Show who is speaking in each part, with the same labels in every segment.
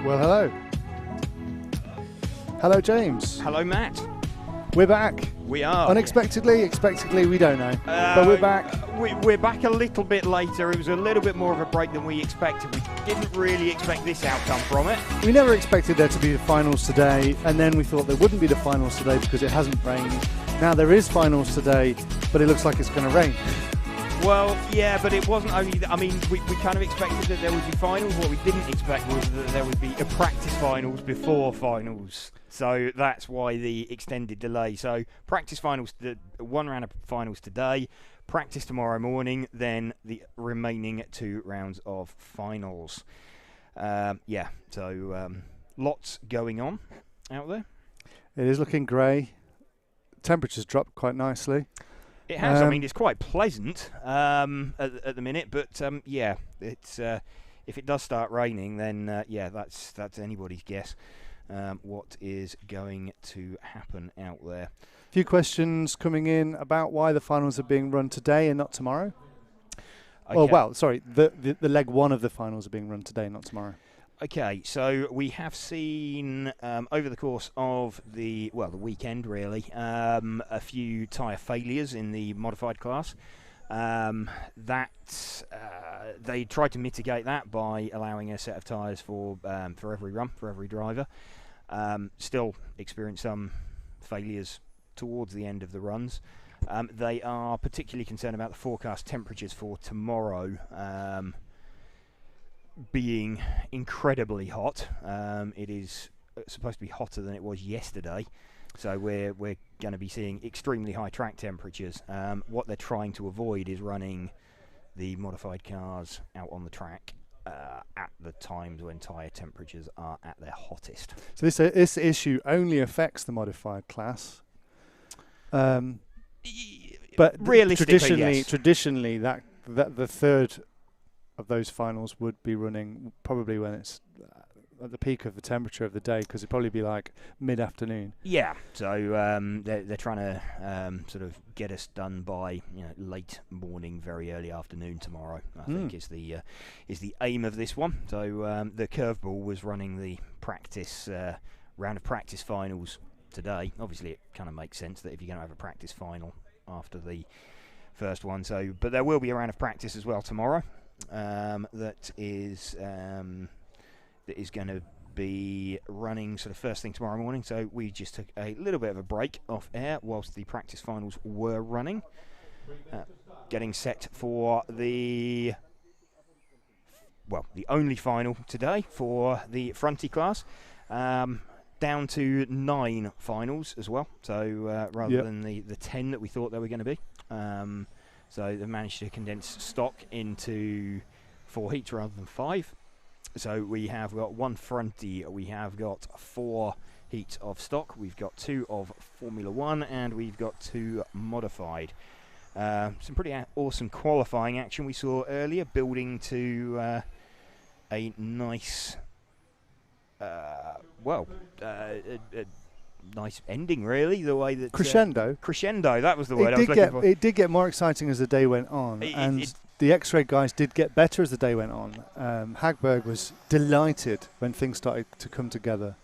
Speaker 1: Well, hello. Hello, James.
Speaker 2: Hello, Matt.
Speaker 1: We're back.
Speaker 2: We are.
Speaker 1: Unexpectedly, expectedly, we don't know. But we're back.
Speaker 2: We're back a little bit later. It was a little bit more of a break than we expected. We didn't really expect this outcome from it.
Speaker 1: We never expected there to be the finals today, and then we thought there wouldn't be the finals today because it hasn't rained. Now there is finals today, but it looks like it's going to rain.
Speaker 2: Well, yeah, but it wasn't only that. I mean, we kind of expected that there would be finals. What we didn't expect was that there would be a practice finals before finals. So that's why the extended delay. So practice finals, one round of finals today, practice tomorrow morning, then the remaining 2 rounds of finals. So lots going on out there.
Speaker 1: It is looking grey. Temperatures dropped quite nicely.
Speaker 2: It has. I mean, it's quite pleasant at the minute, but it's if it does start raining, then that's anybody's guess what is going to happen out there.
Speaker 1: A few questions coming in about why the finals are being run today and not tomorrow.
Speaker 2: Okay.
Speaker 1: The leg 1 of the finals are being run today, not tomorrow.
Speaker 2: Okay, so we have seen over the course of the weekend really, a few tyre failures in the modified class. They tried to mitigate that by allowing a set of tyres for every run, for every driver. Still experienced some failures towards the end of the runs. They are particularly concerned about the forecast temperatures for tomorrow. Being incredibly hot. It is supposed to be hotter than it was yesterday, so we're going to be seeing extremely high track temperatures. What they're trying to avoid is running the modified cars out on the track at the times when tyre temperatures are at their hottest.
Speaker 1: So this issue only affects the modified class, but
Speaker 2: realistically,
Speaker 1: traditionally that the third of those finals would be running probably when it's at the peak of the temperature of the day, because it'd probably be like mid-afternoon.
Speaker 2: Yeah, so they're trying to sort of get us done by late morning, very early afternoon tomorrow. I think is the aim of this one. So the curveball was running the practice round of practice finals today. Obviously, it kind of makes sense that if you're going to have a practice final after the first one, but there will be a round of practice as well tomorrow. That is going to be running sort of first thing tomorrow morning. So we just took a little bit of a break off air whilst the practice finals were running, getting set for the only final today for the fronty class. Down to 9 finals as well. So rather than the 10 that we thought there were going to be. So they've managed to condense stock into 4 heats rather than 5. So we have got 1 fronty, we have got 4 heats of stock, we've got 2 of Formula 1, and we've got 2 modified. Some pretty awesome qualifying action we saw earlier, building to a nice, nice ending, really. The way that
Speaker 1: crescendo,
Speaker 2: that was the word I was looking for.
Speaker 1: It did get more exciting as the day went on, the X-ray guys did get better as the day went on. Hagberg was delighted when things started to come together,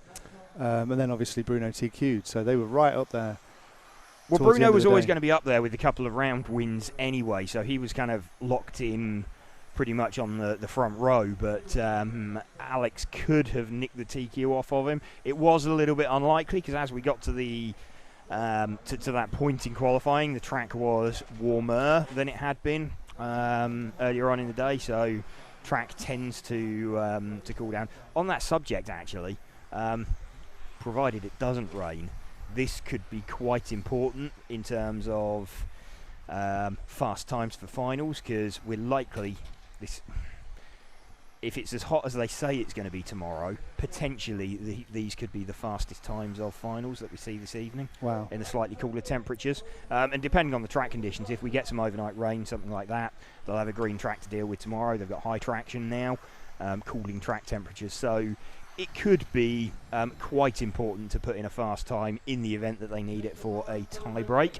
Speaker 1: and then obviously Bruno TQ'd, so they were right up there.
Speaker 2: Well, Bruno was always going to be up there with a couple of round wins anyway, so he was kind of locked in pretty much on the front row, but Alex could have nicked the TQ off of him. It was a little bit unlikely, because as we got to the to that point in qualifying, the track was warmer than it had been earlier on in the day, so track tends to cool down. On that subject, actually, provided it doesn't rain, this could be quite important in terms of fast times for finals, because we're likely if it's as hot as they say it's going to be tomorrow, potentially these could be the fastest times of finals that we see this evening.
Speaker 1: Wow.
Speaker 2: In the slightly cooler temperatures. And depending on the track conditions, if we get some overnight rain, something like that, they'll have a green track to deal with tomorrow. They've got high traction now, cooling track temperatures. So it could be quite important to put in a fast time in the event that they need it for a tie break.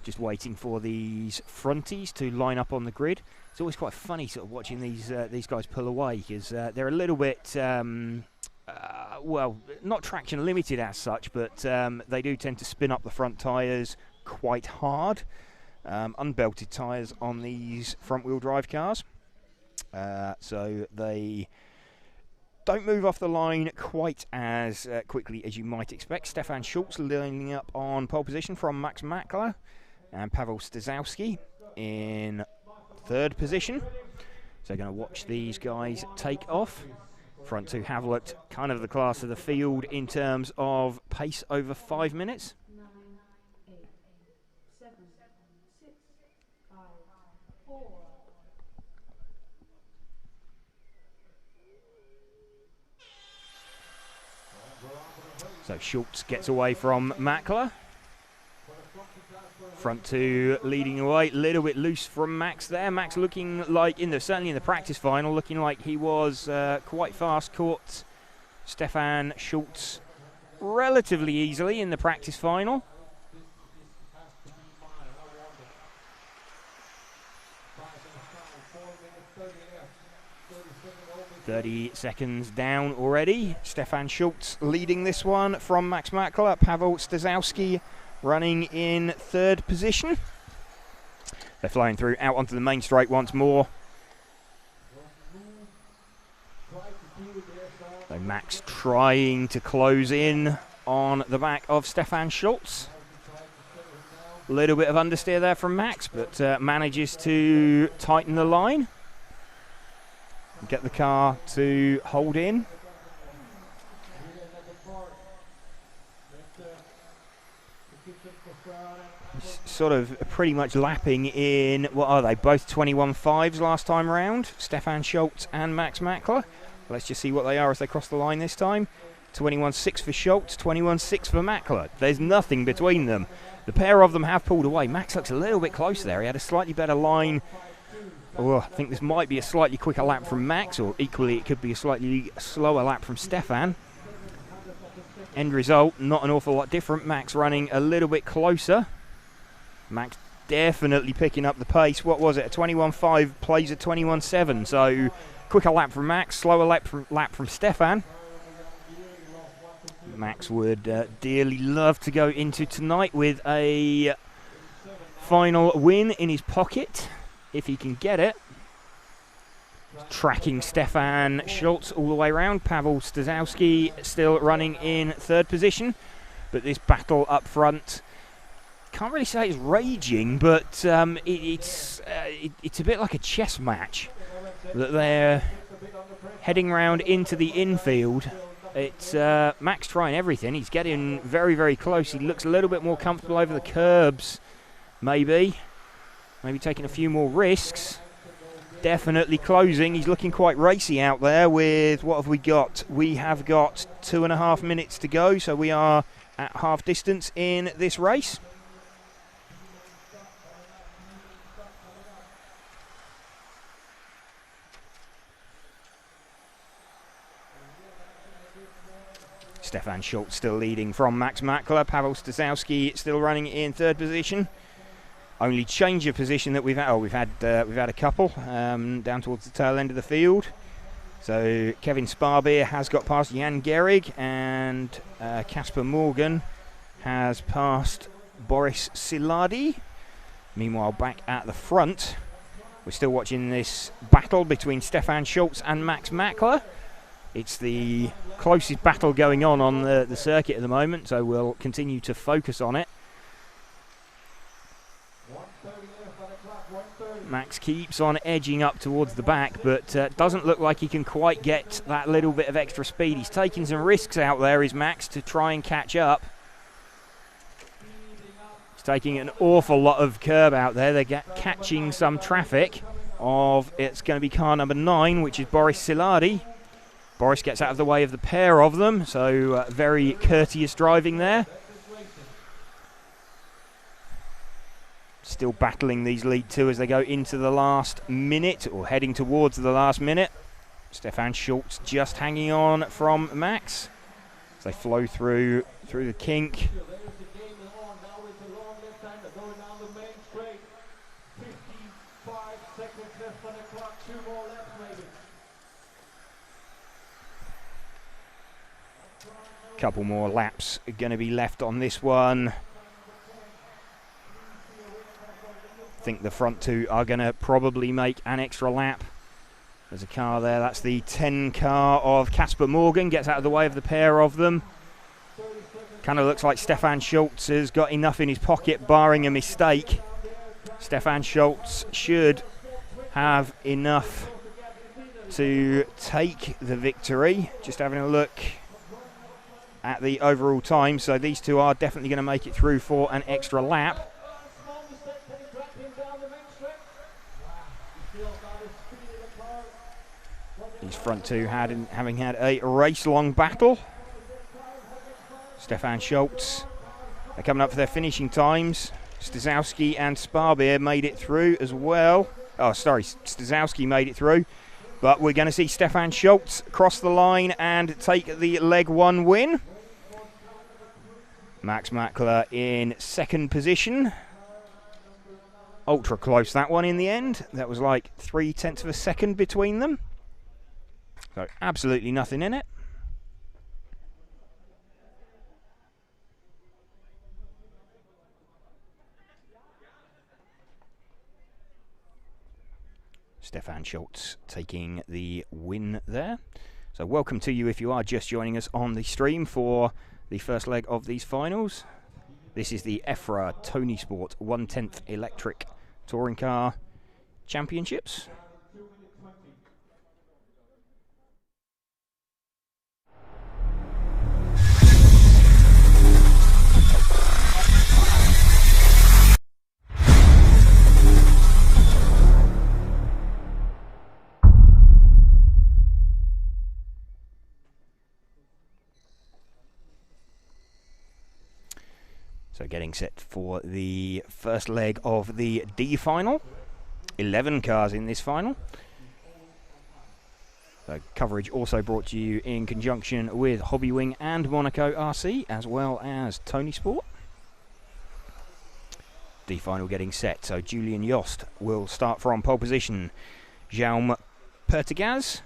Speaker 2: Just waiting for these fronties to line up on the grid. It's always quite funny sort of watching these guys pull away, because they're a little bit, well, not traction limited as such, but they do tend to spin up the front tyres quite hard. Unbelted tyres on these front-wheel drive cars. So they don't move off the line quite as quickly as you might expect. Stefan Schultz lining up on pole position from Max Mackler, and Pavel Stasowski in third position. So going to watch these guys take off. Front two have looked kind of the class of the field in terms of pace over 5 minutes.
Speaker 3: 9, 8, 7, 6, 5, 4.
Speaker 2: So Schultz gets away from Mackler. Front two leading away, a little bit loose from Max there. Max looking like, certainly in the practice final, looking like he was quite fast. Caught Stefan Schultz relatively easily in the practice final. .30 seconds down already. Stefan Schultz leading this one from Max Mackler. Pavel Stasowski running in third position. They're flying through out onto the main straight once more. So Max trying to close in on the back of Stefan Schultz. A little bit of understeer there from Max, but manages to tighten the line. Get the car to hold in. Sort of pretty much lapping in, what are they, both 21.5s last time round, Stefan Schultz and Max Mackler. Let's just see what they are as they cross the line this time. 21.6 for Schultz, 21.6 for Mackler. There's nothing between them. The pair of them have pulled away. Max looks a little bit closer there. He had a slightly better line. Oh, I think this might be a slightly quicker lap from Max, or equally it could be a slightly slower lap from Stefan. End result, not an awful lot different. Max running a little bit closer. Max definitely picking up the pace. What was it? A 21.5 plays a 21.7. So quicker lap from Max, slower lap from Stefan. Max would dearly love to go into tonight with a final win in his pocket, if he can get it. Tracking Stefan Schultz all the way around. Pavel Stasowski still running in third position. But this battle up front, can't really say it's raging, but it's a bit like a chess match. That they're heading round into the infield. It's Max trying everything. He's getting very, very close. He looks a little bit more comfortable over the curbs, maybe taking a few more risks. Definitely closing. He's looking quite racy out there with, what have we got? We have got 2.5 minutes to go, so we are at half distance in this race. Stefan Schultz still leading from Max Mackler. Pavel Stasowski still running in third position. Only change of position that we've had. Oh, we've had a couple down towards the tail end of the field. So Kevin Sparbeer has got past Jan Gehrig, and Casper Morgan has passed Boris Silardi. Meanwhile, back at the front, we're still watching this battle between Stefan Schultz and Max Mackler. It's the closest battle going on the circuit at the moment, so we'll continue to focus on it. Max keeps on edging up towards the back, but doesn't look like he can quite get that little bit of extra speed. He's taking some risks out there, is Max, to try and catch up. He's taking an awful lot of curb out there. They're catching some traffic of, it's going to be car number 9, which is Boris Silardi. Boris gets out of the way of the pair of them, so very courteous driving there. Still battling these lead two as they go into the last minute, or heading towards the last minute. Stefan Schultz just hanging on from Max as they flow through the kink. Couple more laps are going to be left on this one. I think the front two are going to probably make an extra lap. There's a car there, that's the 10 car of Casper Morgan, gets out of the way of the pair of them. Kind of looks like Stefan Schultz has got enough in his pocket, barring a mistake. Stefan Schultz should have enough to take the victory. Just having a look at the overall time, so these two are definitely going to make it through for an extra lap. These front two having had a race-long battle. Stefan Schultz are coming up for their finishing times. Stazowski and Sparbeer made it through as well. Oh, sorry, Stazowski made it through. But we're going to see Stefan Schultz cross the line and take the leg one win. Max Mackler in second position. Ultra close that one in the end. That was like 0.3 of a second between them. So absolutely nothing in it. Stefan Schultz taking the win there. So welcome to you if you are just joining us on the stream for the first leg of these finals. This is the Efra Tony Sport 1/10 Electric Touring Car Championships. So getting set for the first leg of the D final. 11 cars in this final. So coverage also brought to you in conjunction with Hobbywing and Monaco RC, as well as Tony Sport. D final getting set. So Julian Yost will start from pole position. Jaume Pertegaz,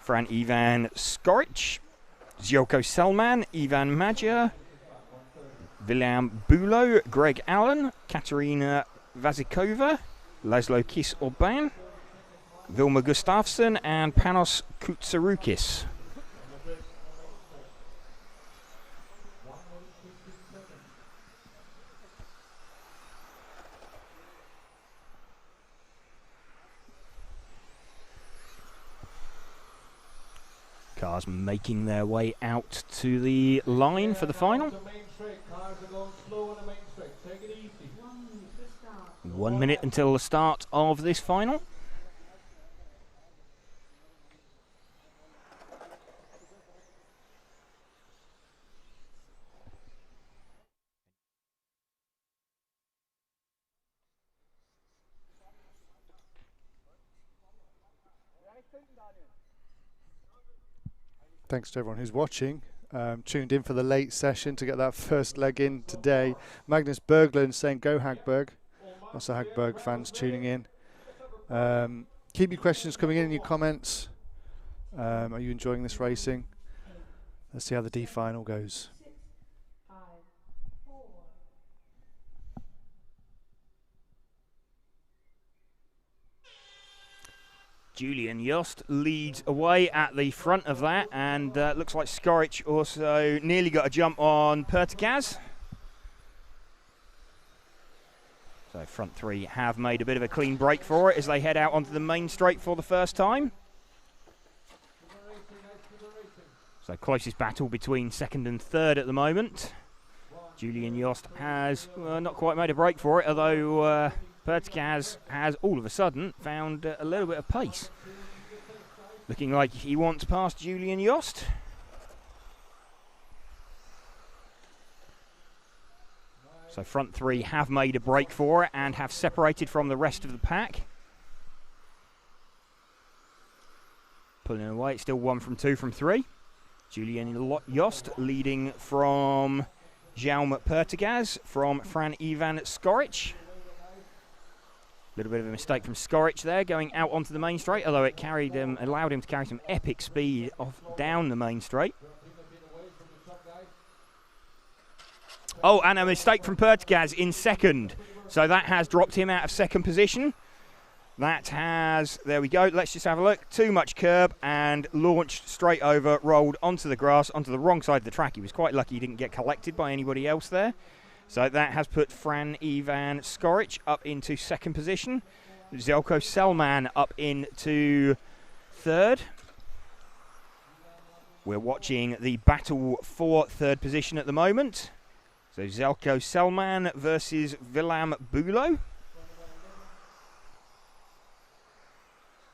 Speaker 2: Fran Ivan Skoric, Zioko Selman, Ivan Magia, William Bulow, Greg Allen, Katarina Vazikova, Laszlo Kiss-Orban, Vilma Gustafsson and Panos Koutsaroukis. Cars making their way out to the line for the final. 1 minute until the start of this final.
Speaker 1: Thanks to everyone who's watching. Tuned in for the late session to get that first leg in today. Magnus Berglund saying go Hagberg. Also Hagberg fans tuning in. Keep your questions coming in your comments. Are you enjoying this racing? Let's see how the D final goes.
Speaker 2: Julian Yost leads away at the front of that, and looks like Skoric also nearly got a jump on Pertegaz. So front three have made a bit of a clean break for it as they head out onto the main straight for the first time. So closest battle between second and third at the moment. Julian Yost has not quite made a break for it, although Pertegaz has all of a sudden found a little bit of pace. Looking like he wants past Julian Yost. So front three have made a break for it and have separated from the rest of the pack. Pulling away, it's still 1 from 2 from 3. Julian Yost leading from Jaume Pertegaz, from Fran Ivan Skoric. little bit of a mistake from Skorich there, going out onto the main straight, although it allowed him to carry some epic speed off down the main straight. Oh, and a mistake from Pertgaz in second. So that has dropped him out of second position. That has, there we go, let's just have a look. Too much curb and launched straight over, rolled onto the grass, onto the wrong side of the track. He was quite lucky he didn't get collected by anybody else there. So that has put Fran Ivan Skorich up into second position. Zelko Selman up into third. We're watching the battle for third position at the moment. So Zelko Selman versus Willem Bulo.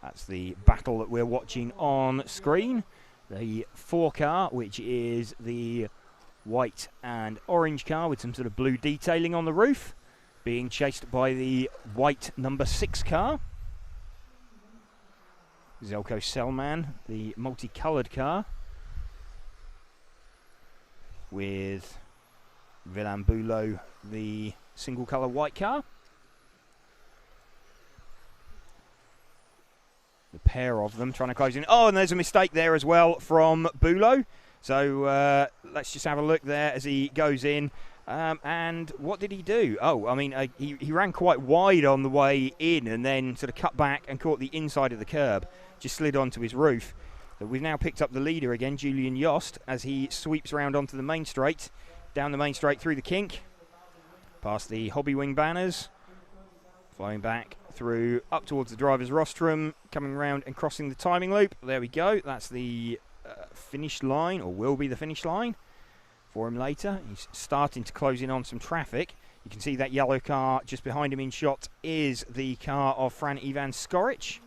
Speaker 2: That's the battle that we're watching on screen. The 4 car, which is the white and orange car with some sort of blue detailing on the roof, being chased by the white number 6 car. Zelko Selman, the multicoloured car, with Willem Bulo, the single colour white car. The pair of them trying to close in. Oh, and there's a mistake there as well from Bulo. So let's just have a look there as he goes in. And what did he do? Oh, I mean, he ran quite wide on the way in and then sort of cut back and caught the inside of the curb. Just slid onto his roof. But we've now picked up the leader again, Julian Yost, as he sweeps around onto the main straight. Down the main straight through the kink. Past the Hobby Wing banners. Flying back through up towards the driver's rostrum. Coming round and crossing the timing loop. There we go. That's the finish line, or will be the finish line for him later. He's starting to close in on some traffic. You can see that yellow car just behind him in shot is the car of Fran Ivan Skorich.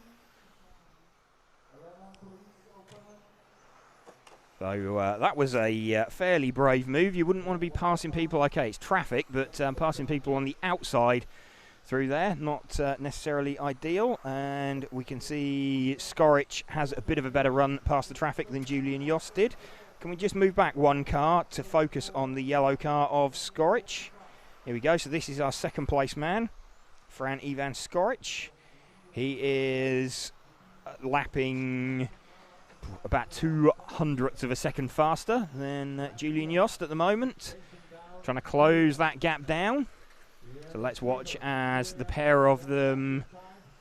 Speaker 2: So that was a fairly brave move. You wouldn't want to be passing people, okay, it's traffic, but passing people on the outside through there, not necessarily ideal. And we can see Skorich has a bit of a better run past the traffic than Julian Yost did. Can we just move back 1 car to focus on the yellow car of Skorich? Here we go. So this is our second place man, Fran Ivan Skorich. He is lapping about 0.02 of a second faster than Julian Yost at the moment. Trying to close that gap down. So let's watch as the pair of them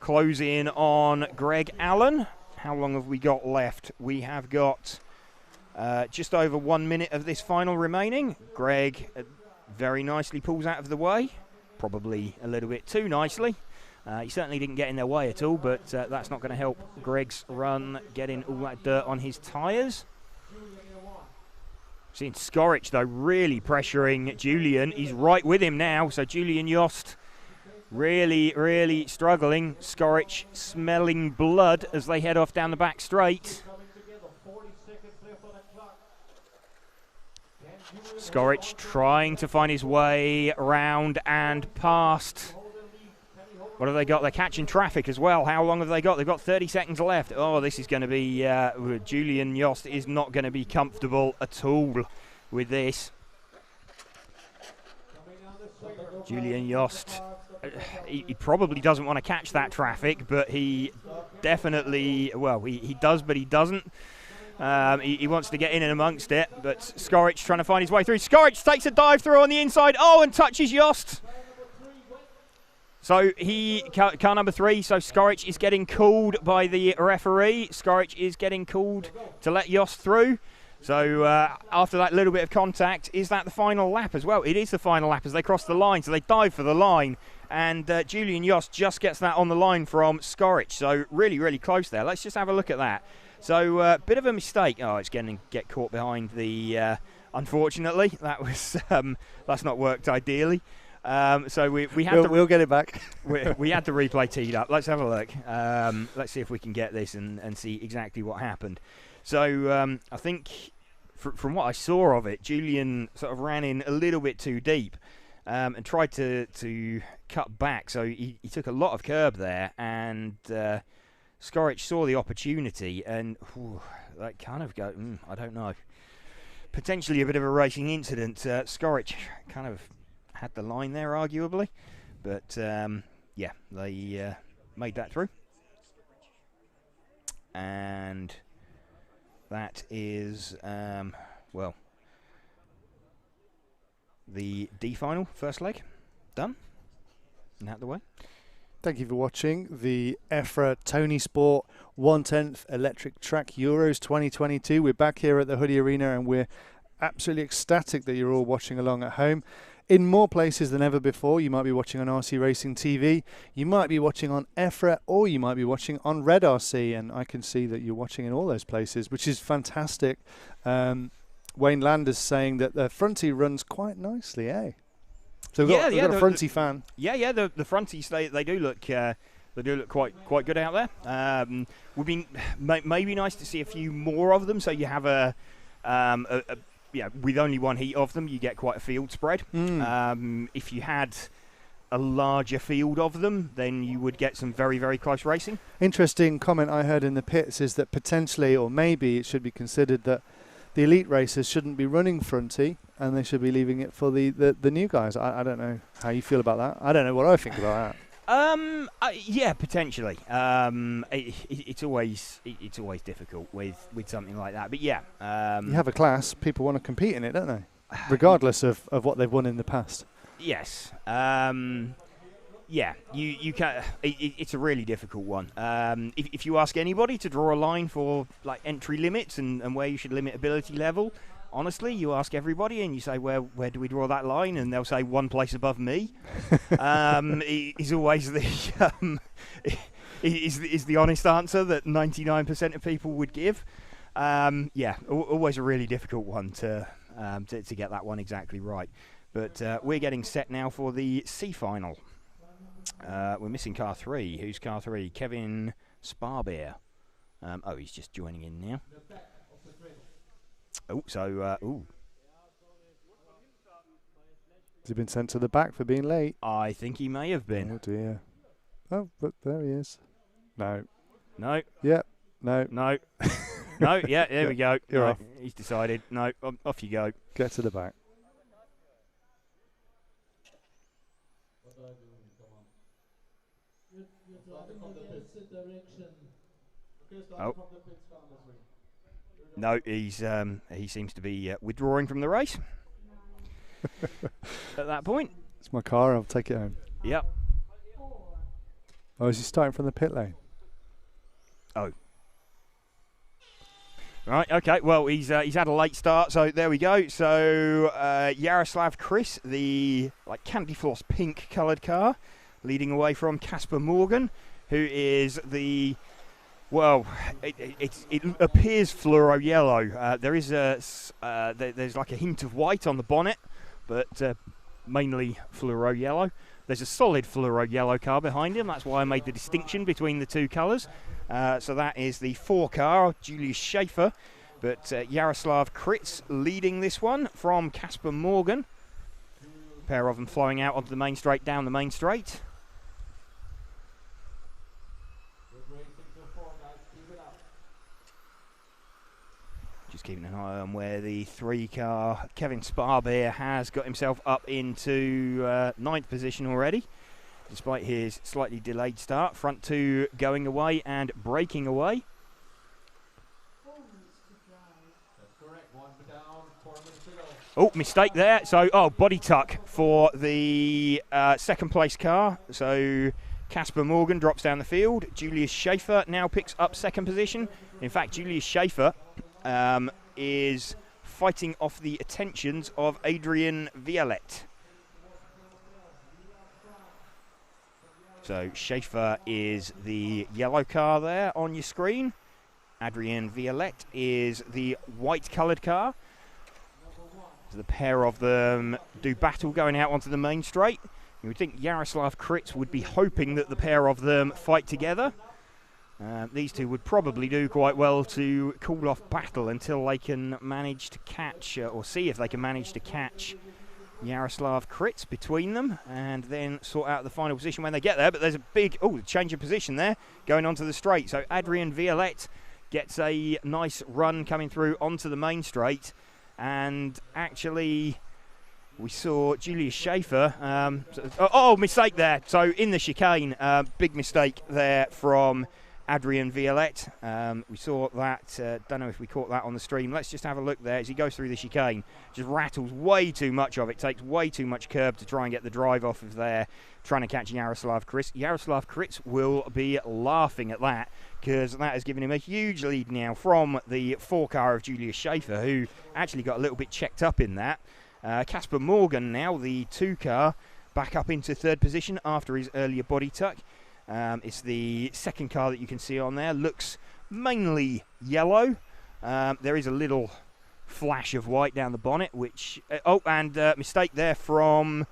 Speaker 2: close in on Greg Allen. How long have we got left? We have got just over 1 minute of this final remaining. Greg very nicely pulls out of the way. Probably a little bit too nicely. He certainly didn't get in their way at all, but that's not going to help Greg's run getting all that dirt on his tyres. Seeing Skorich, though, really pressuring Julian. He's right with him now, so Julian Yost really, really struggling. Skorich smelling blood as they head off down the back straight. Skorich trying to find his way around and past. What have they got? They're catching traffic as well. How long have they got? They've got 30 seconds left. Oh, this is going to be... Julian Yost is not going to be comfortable at all with this. Julian Yost, he probably doesn't want to catch that traffic, but he definitely... Well, he does, but he doesn't. He wants to get in and amongst it, but Skorich trying to find his way through. Skorich takes a dive through on the inside. Oh, and touches Yost. So car number 3, so Skorich is getting called by the referee. Skorich is getting called to let Yost through. So after that little bit of contact, is that the final lap as well? It is the final lap as they cross the line. So they dive for the line. And Julian Yost just gets that on the line from Skorich. So really, really close there. Let's just have a look at that. So bit of a mistake. Oh, it's going to get caught behind the... unfortunately, that was that's not worked ideally. So we had
Speaker 1: we'll get it back.
Speaker 2: we had the replay teed up. Let's have a look. Let's see if we can get this and see exactly what happened. So I think from what I saw of it, Julian sort of ran in a little bit too deep and tried to cut back. So he took a lot of curb there, and Skorich saw the opportunity and that kind of go, I don't know. Potentially a bit of a racing incident. Skorich kind of had the line there, arguably, but yeah, they made that through. And that is, well, the D final, first leg, done. And out the way.
Speaker 1: Thank you for watching the Efra Tony Sport 1/10 Electric Track Euros 2022. We're back here at the Hoodie Arena and we're absolutely ecstatic that you're all watching along at home. In more places than ever before, you might be watching on RC Racing TV, you might be watching on Efra, or you might be watching on Red RC, and I can see that you're watching in all those places, which is fantastic. Wayne Landers saying that the frontie runs quite nicely, eh? So we've got a frontie fan.
Speaker 2: Yeah, the fronties they do look quite good out there. Would be maybe nice to see a few more of them, so you have with only one heat of them, you get quite a field spread. If you had a larger field of them, then you would get some very, very close racing. Interesting
Speaker 1: comment I heard in the pits is that potentially, or maybe it should be considered that the elite racers shouldn't be running frontie and they should be leaving it for the new guys. I don't know how you feel about that. I don't know what I think about that.
Speaker 2: Yeah, potentially. It's always difficult with something like that. But yeah,
Speaker 1: you have a class. People want to compete in it, don't they? Regardless of what they've won in the past.
Speaker 2: Yes. Yeah. You can. It's a really difficult one. If you ask anybody to draw a line for like entry limits and where you should limit ability level, honestly, you ask everybody and you say, where do we draw that line? And they'll say one place above me. Is always is the honest answer that 99% of people would give. Yeah, always a really difficult one to get that one exactly right. But we're getting set now for the C final. We're missing car 3. Who's car 3? Kevin Sparbeer. He's just joining in now.
Speaker 1: Has he been sent to the back for being late?
Speaker 2: I think he may have been.
Speaker 1: Oh dear. Oh, but there he is. No.
Speaker 2: No.
Speaker 1: Yeah. No.
Speaker 2: No. No. Yeah. There we go.
Speaker 1: You're off.
Speaker 2: He's decided. No. Off you go.
Speaker 1: Get to the back.
Speaker 2: Oh. No, he seems to be withdrawing from the race at that point.
Speaker 1: It's my car. I'll take it home.
Speaker 2: Yep.
Speaker 1: Oh, is he starting from the pit lane?
Speaker 2: Oh. Right. Okay. Well, he's had a late start, so there we go. So Yaroslav Chris, the candy floss pink coloured car, leading away from Casper Morgan, who is the. Well, it appears fluoro yellow. There is there's like a hint of white on the bonnet, but mainly fluoro yellow. There's a solid fluoro yellow car behind him. That's why I made the distinction between the two colours. So that is the 4 car, Julius Schaefer. But Yaroslav Kritz leading this one from Casper Morgan. A pair of them flowing out onto the main straight, down the main straight. Just keeping an eye on where the 3 car Kevin Sparbeer has got himself up into 9th position already, despite his slightly delayed start. Front 2 going away and breaking away. Oh, mistake there. So, body tuck for the 2nd place car. So Casper Morgan drops down the field. Julius Schaefer now picks up 2nd position. In fact, Julius Schaefer is fighting off the attentions of Adrian Violette. So Schaefer is the yellow car there on your screen. Adrian Violette is the white coloured car. So the pair of them do battle going out onto the main straight. You would think Yaroslav Kritz would be hoping that the pair of them fight together. These two would probably do quite well to cool off battle until they can manage to catch, or see if they can manage to catch Yaroslav Kritz between them, and then sort out the final position when they get there. But there's a big change of position there going onto the straight. So Adrian Violette gets a nice run coming through onto the main straight, and actually we saw Julius Schaefer. Mistake there. So in the chicane, big mistake there from Adrian Violette. We saw that. Don't know if we caught that on the stream. Let's just have a look there as he goes through the chicane. Just rattles way too much of it. Takes way too much curb to try and get the drive off of there. Trying to catch Jaroslav Kritz. Jaroslav Kritz will be laughing at that, because that has given him a huge lead now from the 4 car of Julius Schaefer, who actually got a little bit checked up in that. Casper Morgan now, the 2 car, back up into 3rd position after his earlier body tuck. It's the 2nd car that you can see on there. Looks mainly yellow. There is a little flash of white down the bonnet, which... mistake there from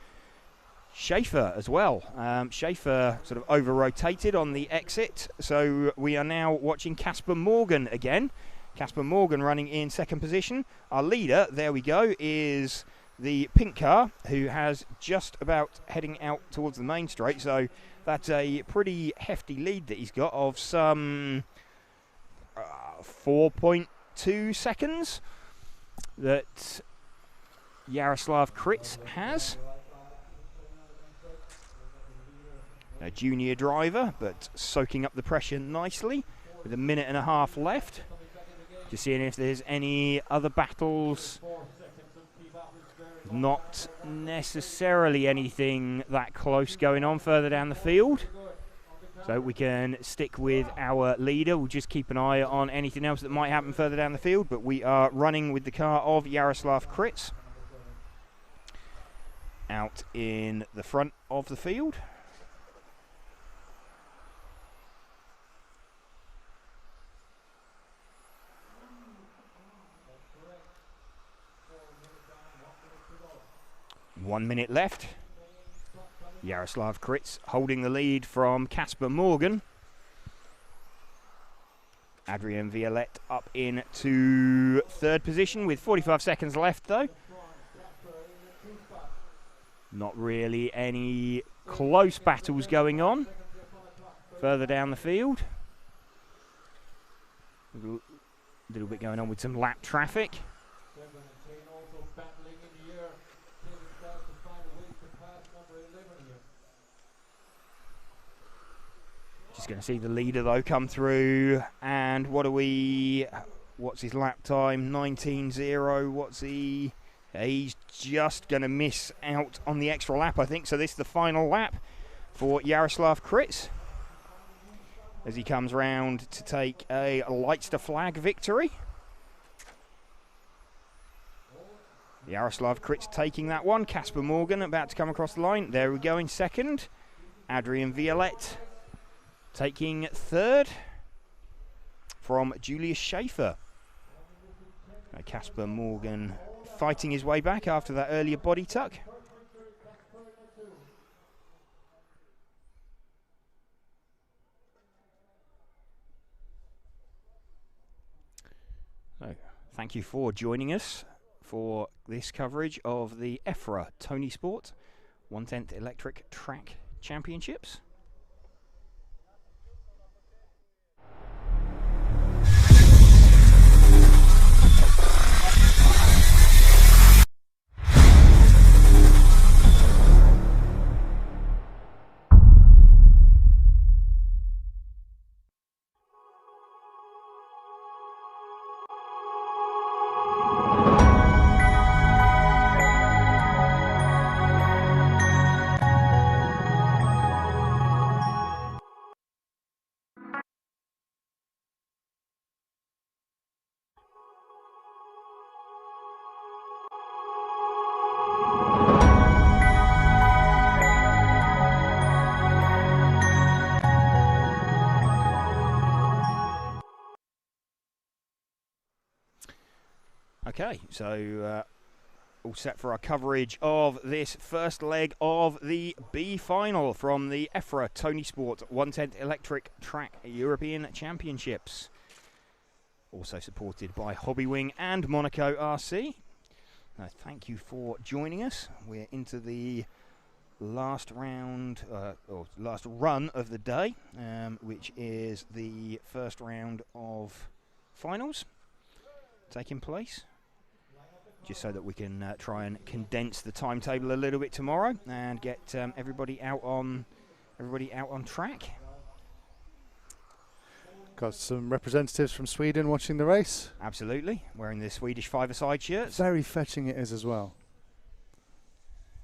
Speaker 2: Schaefer as well. Schaefer sort of over-rotated on the exit, so we are now watching Casper Morgan again. Casper Morgan running in 2nd position. Our leader, there we go, is the pink car, who has just about heading out towards the main straight, so that's a pretty hefty lead that he's got of some 4.2 seconds that Jaroslav Kritz has. A junior driver, but soaking up the pressure nicely with 1.5 minutes left. Just seeing if there's any other battles. Not necessarily anything that close going on further down the field. So we can stick with our leader. We'll just keep an eye on anything else that might happen further down the field. But we are running with the car of Jaroslav Kritz out in the front of the field. One minute left. Jaroslav Kritz holding the lead from Casper Morgan. Adrian Violette up into 3rd position with 45 seconds left though. Not really any close battles going on further down the field. A little bit going on with some lap traffic. Just going to see the leader though come through, and what's his lap time? 19.0. What's he? He's just going to miss out on the extra lap, I think. So this is the final lap for Jaroslav Kritz as he comes round to take a Leicester flag victory. Jaroslav Kritz taking that one. Casper Morgan about to come across the line. There we go in 2nd. Adrian Violette taking 3rd from Julius Schaefer. Casper Morgan fighting his way back after that earlier body tuck. So, thank you for joining us for this coverage of the Efra Tony Sport 1/10 Electric Track Championships. Okay, so all set for our coverage of this first leg of the B final from the Efra Tony Sport 1/10 Electric Track European Championships. Also supported by Hobbywing and Monaco RC. Thank you for joining us. We're into the last round, or last run of the day, which is the first round of finals taking place. just so that we can try and condense the timetable a little bit tomorrow and get everybody out on track.
Speaker 1: Got some representatives from Sweden watching the race.
Speaker 2: Absolutely, wearing the Swedish five-a-side shirts.
Speaker 1: Very fetching it is as well.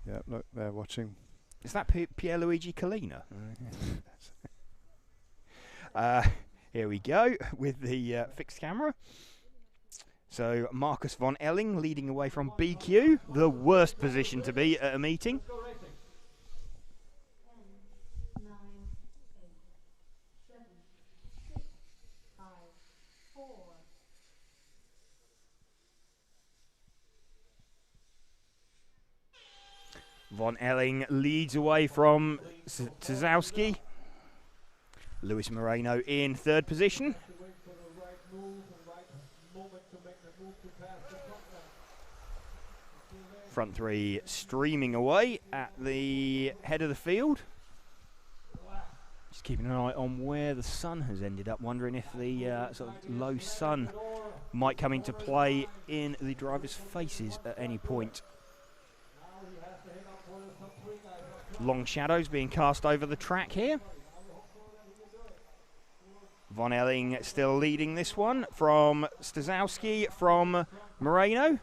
Speaker 1: Yeah, look, they're watching.
Speaker 2: Is that Pierluigi Collina? Here we go with the fixed camera. So Marcus von Elling leading away from BQ, the worst position to be at a meeting.
Speaker 3: 10, 9, 8, 7, 6, 5, 4.
Speaker 2: Von Elling leads away from Tzowski. Luis Moreno in third position. Front three streaming away at the head of the field. Just keeping an eye on where the sun has ended up, wondering if the sort of low sun might come into play in the drivers' faces at any point. Long shadows being cast over the track here. Von Elling still leading this one from Tzowski, from Moreno.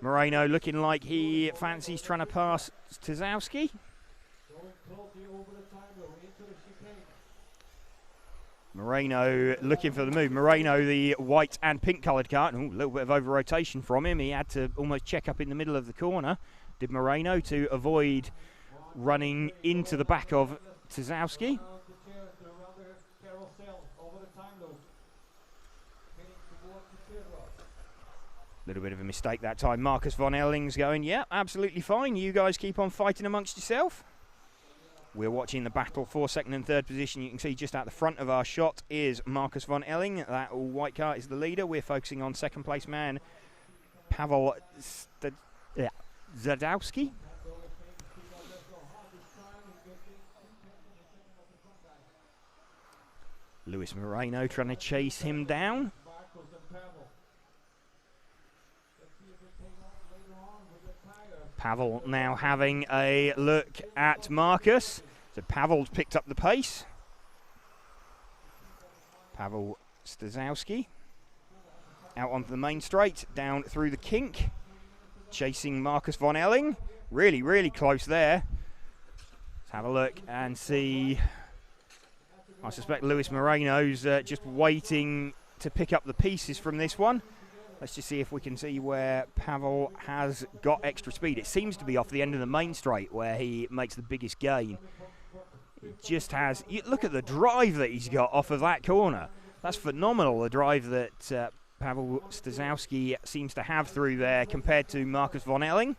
Speaker 2: Moreno looking like he fancies trying to pass Tzowski. Moreno looking for the move. Moreno, the white and pink coloured car. A little bit of over rotation from him. He had to almost check up in the middle of the corner, did Moreno, to avoid running into the back of Tzowski. Little bit of a mistake that time. Marcus von Elling's going, yeah, absolutely fine. You guys keep on fighting amongst yourself. We're watching the battle for second and third position. You can see just out the front of our shot is Marcus von Elling. That all white car is the leader. We're focusing on second place man Pavel Zadowski. Luis Moreno trying to chase him down. Pavel now having a look at Marcus. So Pavel's picked up the pace. Pavel Tzowski out onto the main straight, down through the kink, chasing Marcus von Elling. Really, really close there. Let's have a look and see. I suspect Luis Moreno's just waiting to pick up the pieces from this one. Let's just see if we can see where Pavel has got extra speed. It seems to be off the end of the main straight where he makes the biggest gain. He just has, look at the drive that he's got off of that corner. That's phenomenal, the drive that Pavel Tzowski seems to have through there compared to Marcus von Elling.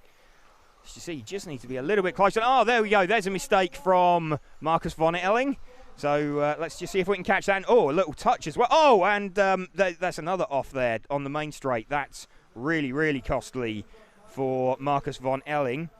Speaker 2: As you see, he just needs to be a little bit closer. Oh, there we go. There's a mistake from Marcus von Elling. So let's just see if we can catch that. And, oh, a little touch as well. Oh, and that's another off there on the main straight. That's really, really costly for Marcus von Elling.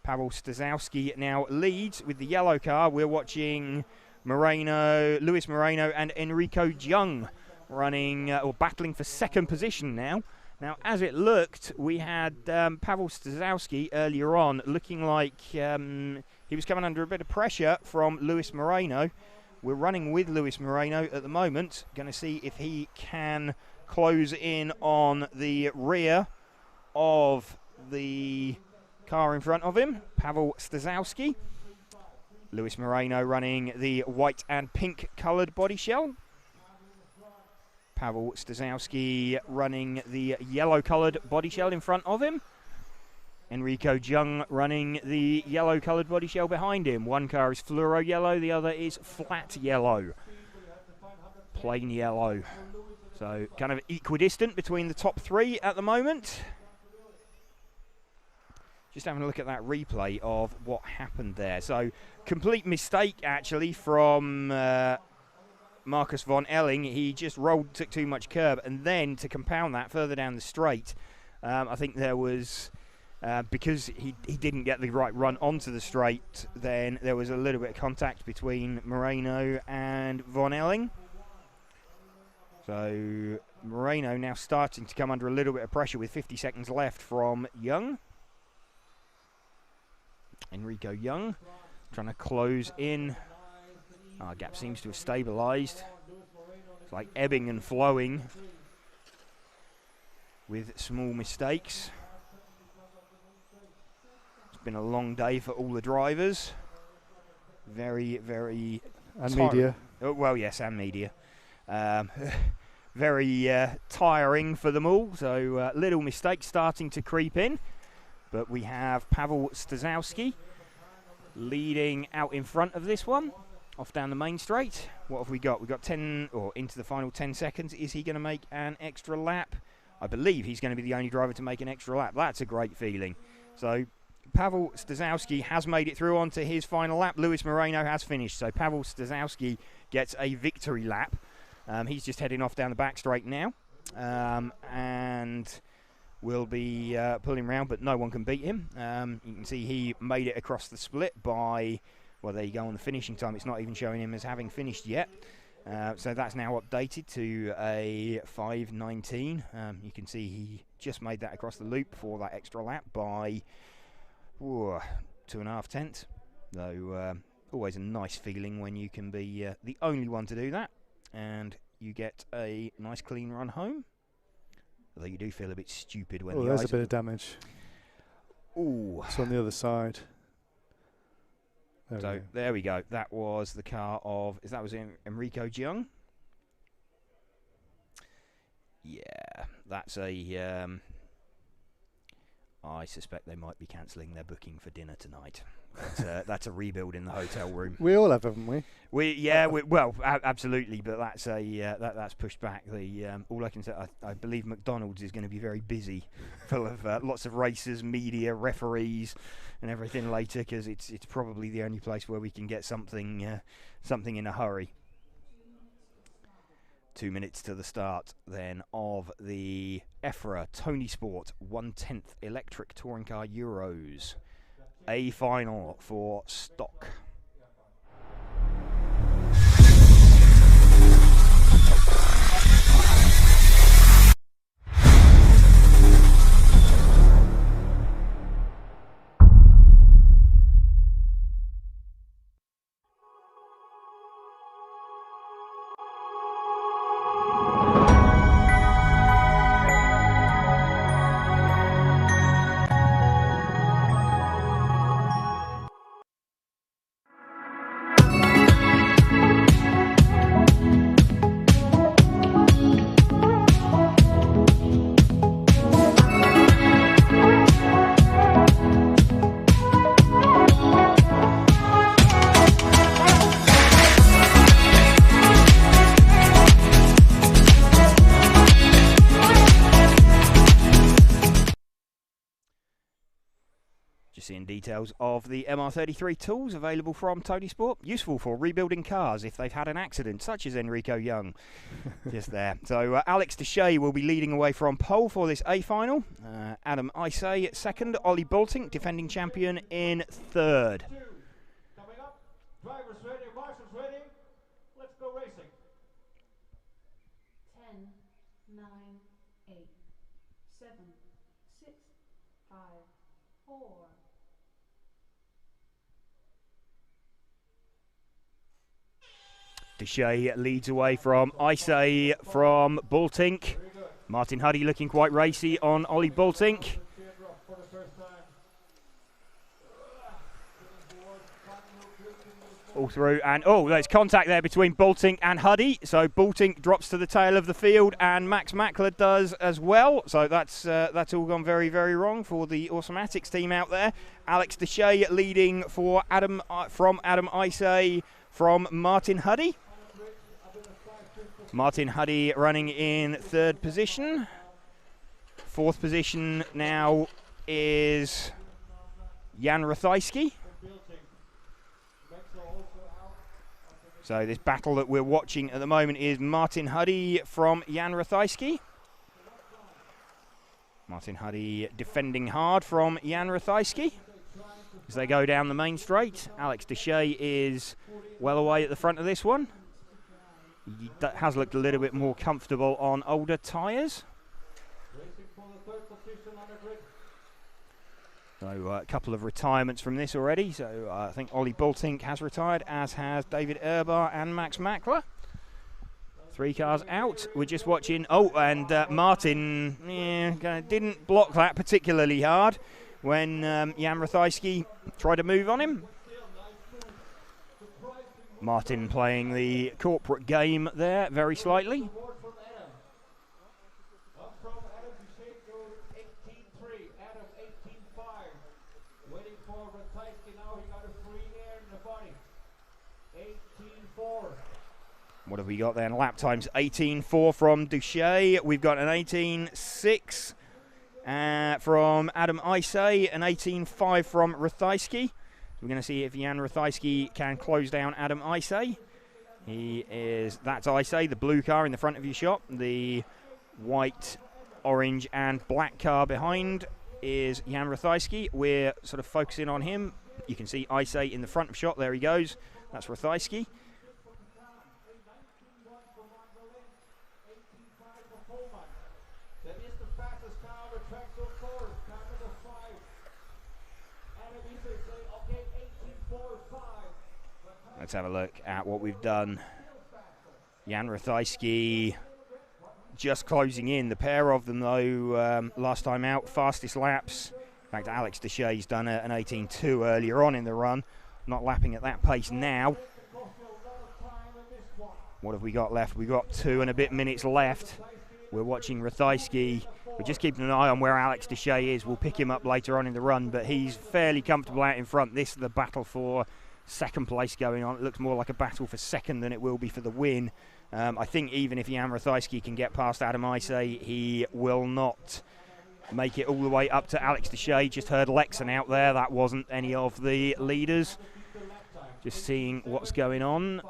Speaker 2: Pavel Tzowski now leads with the yellow car. We're watching Luis Moreno and Enrico Jung running or battling for second position now. Now, as it looked, we had Pavel Tzowski earlier on looking like he was coming under a bit of pressure from Luis Moreno. We're running with Luis Moreno at the moment. Going to see if he can close in on the rear of the car in front of him. Pavel Tzowski. Luis Moreno running the white and pink coloured body shell. Pavel Tzowski running the yellow coloured body shell in front of him. Enrico Jung running the yellow coloured body shell behind him. One car is fluoro yellow, the other is flat yellow. Plain yellow. So kind of equidistant between the top three at the moment. Just having a look at that replay of what happened there. So complete mistake actually from Marcus von Elling. He just took too much curb, and then to compound that further down the straight, I think there was because he didn't get the right run onto the straight, then there was a little bit of contact between Moreno and von Elling. So Moreno now starting to come under a little bit of pressure with 50 seconds left from Young. Enrico Young trying to close in. Our gap seems to have stabilised. It's like ebbing and flowing with small mistakes. It's been a long day for all the drivers. Very, very...
Speaker 1: And media.
Speaker 2: Oh, well, yes, and media. Very tiring for them all. So little mistakes starting to creep in. But we have Pavel Stazowski leading out in front of this one. Off down the main straight. What have we got? We've got 10, or into the final 10 seconds. Is he going to make an extra lap? I believe he's going to be the only driver to make an extra lap. That's a great feeling. So Pavel Stazowski has made it through onto his final lap. Luis Moreno has finished. So Pavel Stazowski gets a victory lap. He's just heading off down the back straight now. And will be pulling round, but no one can beat him. You can see he made it across the split by... Well, there you go on the finishing time. It's not even showing him as having finished yet. So that's now updated to a 5:19. You can see he just made that across the loop for that extra lap by 2.5 tenths. So always a nice feeling when you can be the only one to do that. And you get a nice clean run home. Although you do feel a bit stupid when
Speaker 1: there's a bit of damage.
Speaker 2: Ooh.
Speaker 1: It's on the other side.
Speaker 2: There we go. That was the car of... That was Enrico Jiang? Yeah, that's a... I suspect they might be cancelling their booking for dinner tonight. That's a rebuild in the hotel room.
Speaker 1: We all have, haven't we?
Speaker 2: Absolutely, but that's that's pushed back. All I can say, I believe McDonald's is going to be very busy, full of lots of racers, media, referees, and everything later, because it's probably the only place where we can get something in a hurry. 2 minutes to the start then of the Efra Tony Sport 1/10 electric touring car Euros. A final for stock. Seeing details of the MR33 tools available from Tony Sport, useful for rebuilding cars if they've had an accident, such as Enrico Young. Just there. So Alex Deshay will be leading away from pole for this A final. Adam Isay second, Ollie Bolting, defending champion, in third.
Speaker 4: Coming up, drivers ready, marshals ready. Let's go racing.
Speaker 3: 10, 9, 8, 7, 6, 5, 4.
Speaker 2: Deshay leads away from Isay from Baltink. Martin Huddy looking quite racy on Ollie Baltink. All through, and there's contact there between Baltink and Huddy. So Baltink drops to the tail of the field, and Max Mackler does as well. So that's all gone very, very wrong for the Automatics team out there. Alex Deshay leading for Adam Isay from Martin Huddy. Martin Huddy running in third position. Fourth position now is Jan Rathajski. So this battle that we're watching at the moment is Martin Huddy from Jan Rathajski. Martin Huddy defending hard from Jan Rathajski as they go down the main straight. Alex Deshay is well away at the front of this one. He has looked a little bit more comfortable on older tyres. So a couple of retirements from this already. So I think Ollie Bultink has retired, as has David Urbar and Max Mackler. 3 cars out. We're just watching. Oh, and Martin didn't block that particularly hard when Jan Rathajski tried to move on him. Martin playing the corporate game there very slightly. What have we got then? Lap times 18.4 from Duché. We've got an 18.6 from Adam Isay, an 18.5 from Rathajski. We're going to see if Jan Rathajski can close down Adam Isay. That's Isay, the blue car in the front of your shot. The white, orange and black car behind is Jan Rathajski. We're sort of focusing on him. You can see Isay in the front of shot. There he goes. That's Rathajski. Let's have a look at what we've done. Jan Rathajski just closing in. The pair of them, though, last time out, fastest laps. In fact, Alex Duché's done an 18.2 earlier on in the run. Not lapping at that pace now. What have we got left? We've got 2 and a bit minutes left. We're watching Rathajski. We're just keeping an eye on where Alex Duché is. We'll pick him up later on in the run, but he's fairly comfortable out in front. This is the battle for second place going on. It looks more like a battle for second than it will be for the win. I think even if Jan Rathajski can get past Adam Isay, he will not make it all the way up to Alex Duché. Just heard Lexon out there. That wasn't any of the leaders. Just seeing what's going on.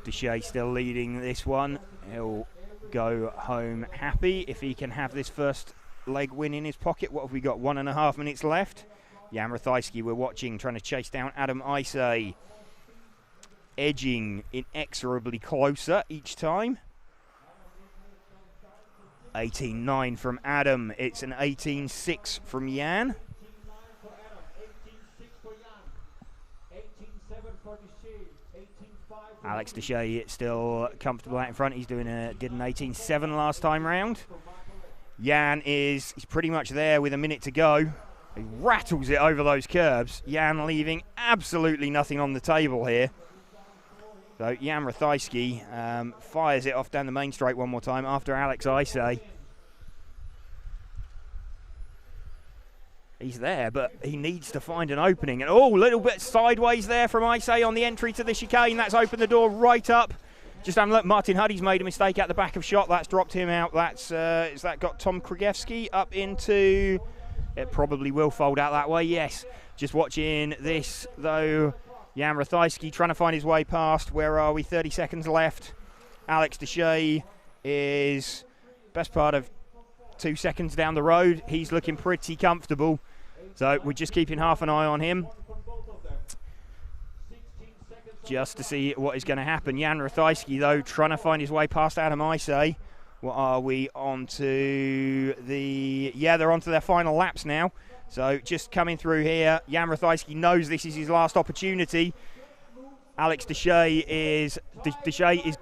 Speaker 2: Duché still leading this one. He'll go home happy if he can have this first leg win in his pocket. What have we got? 1.5 minutes left. Jan Rathajski we're watching, trying to chase down Adam Isay. Edging inexorably closer each time. 18.9 from Adam. It's an 18.6 from Jan. Alex Duché still comfortable out in front. He's did an 18.7 last time round. Jan he's pretty much there with a minute to go. He rattles it over those curbs. Jan leaving absolutely nothing on the table here. So Jan Rathajski fires it off down the main straight one more time after Alex Isay. He's there, but he needs to find an opening. And oh, a little bit sideways there from Isay on the entry to the chicane. That's opened the door right up. Just have a look. Martin Huddy's made a mistake at the back of shot. That's dropped him out. Is that got Tom Krajewski up into... It probably will fold out that way, yes. Just watching this, though. Jan Rathajski trying to find his way past. Where are we? 30 seconds left. Alex Duché is best part of 2 seconds down the road. He's looking pretty comfortable. So we're just keeping half an eye on him, just to see what is going to happen. Jan Rathajski, though, trying to find his way past Adam Isay. What are we on to? They're on to their final laps now. So just coming through here. Jan Rathajski knows this is his last opportunity. Alex Duché is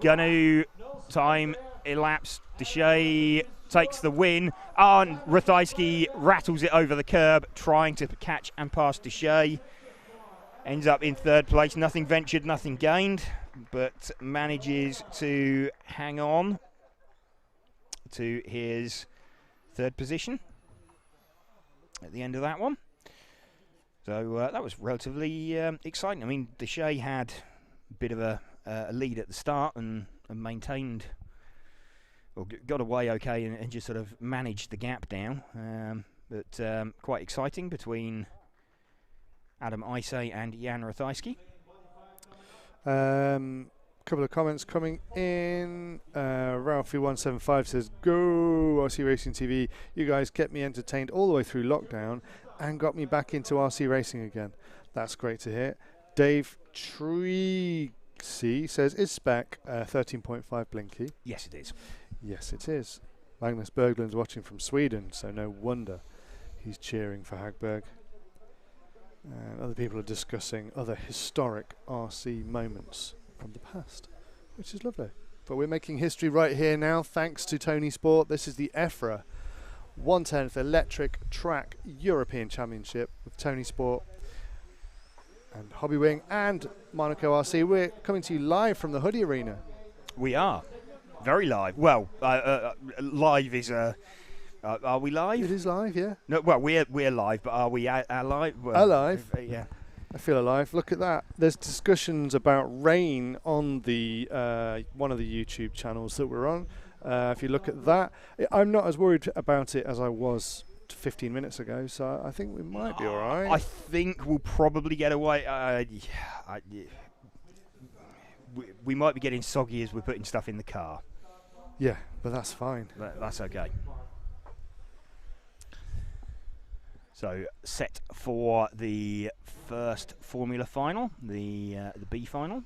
Speaker 2: going to time elapse. Duché takes the win. And Rathajski rattles it over the curb, trying to catch and pass Duché. Ends up in third place. Nothing ventured, nothing gained, but manages to hang on to his third position at the end of that one. So that was relatively exciting. I mean, Duché had a bit of a lead at the start and maintained, or got away okay and just sort of managed the gap down. But quite exciting between Adam Isay and Jan Rathajski.
Speaker 1: Couple of comments coming in. Ralphie175 says, "Go RC Racing TV. You guys kept me entertained all the way through lockdown and got me back into RC racing again." That's great to hear. Dave C says, is spec 13.5 blinky?
Speaker 2: Yes, it is.
Speaker 1: Yes, it is. Magnus Berglund's watching from Sweden, so no wonder he's cheering for Hagberg. And other people are discussing other historic RC moments from the past, which is lovely. But we're making history right here now, thanks to Tony Sport. This is the Efra 1/10th Electric Track European Championship with Tony Sport and Hobby Wing and Monaco RC. We're coming to you live from the Hoodie Arena.
Speaker 2: We are. Very live. Well, live is are we live?
Speaker 1: It is live, yeah.
Speaker 2: No, well, we're live, but are we alive? Well,
Speaker 1: alive?
Speaker 2: Yeah.
Speaker 1: I feel alive. Look at that. There's discussions about rain on the one of the YouTube channels that we're on. If you look at that, I'm not as worried about it as I was 15 minutes ago, so I think we might be all right.
Speaker 2: I think we'll probably get away. We might be getting soggy as we're putting stuff in the car.
Speaker 1: Yeah, but that's fine.
Speaker 2: That's okay. So set for the first Formula final, the B final.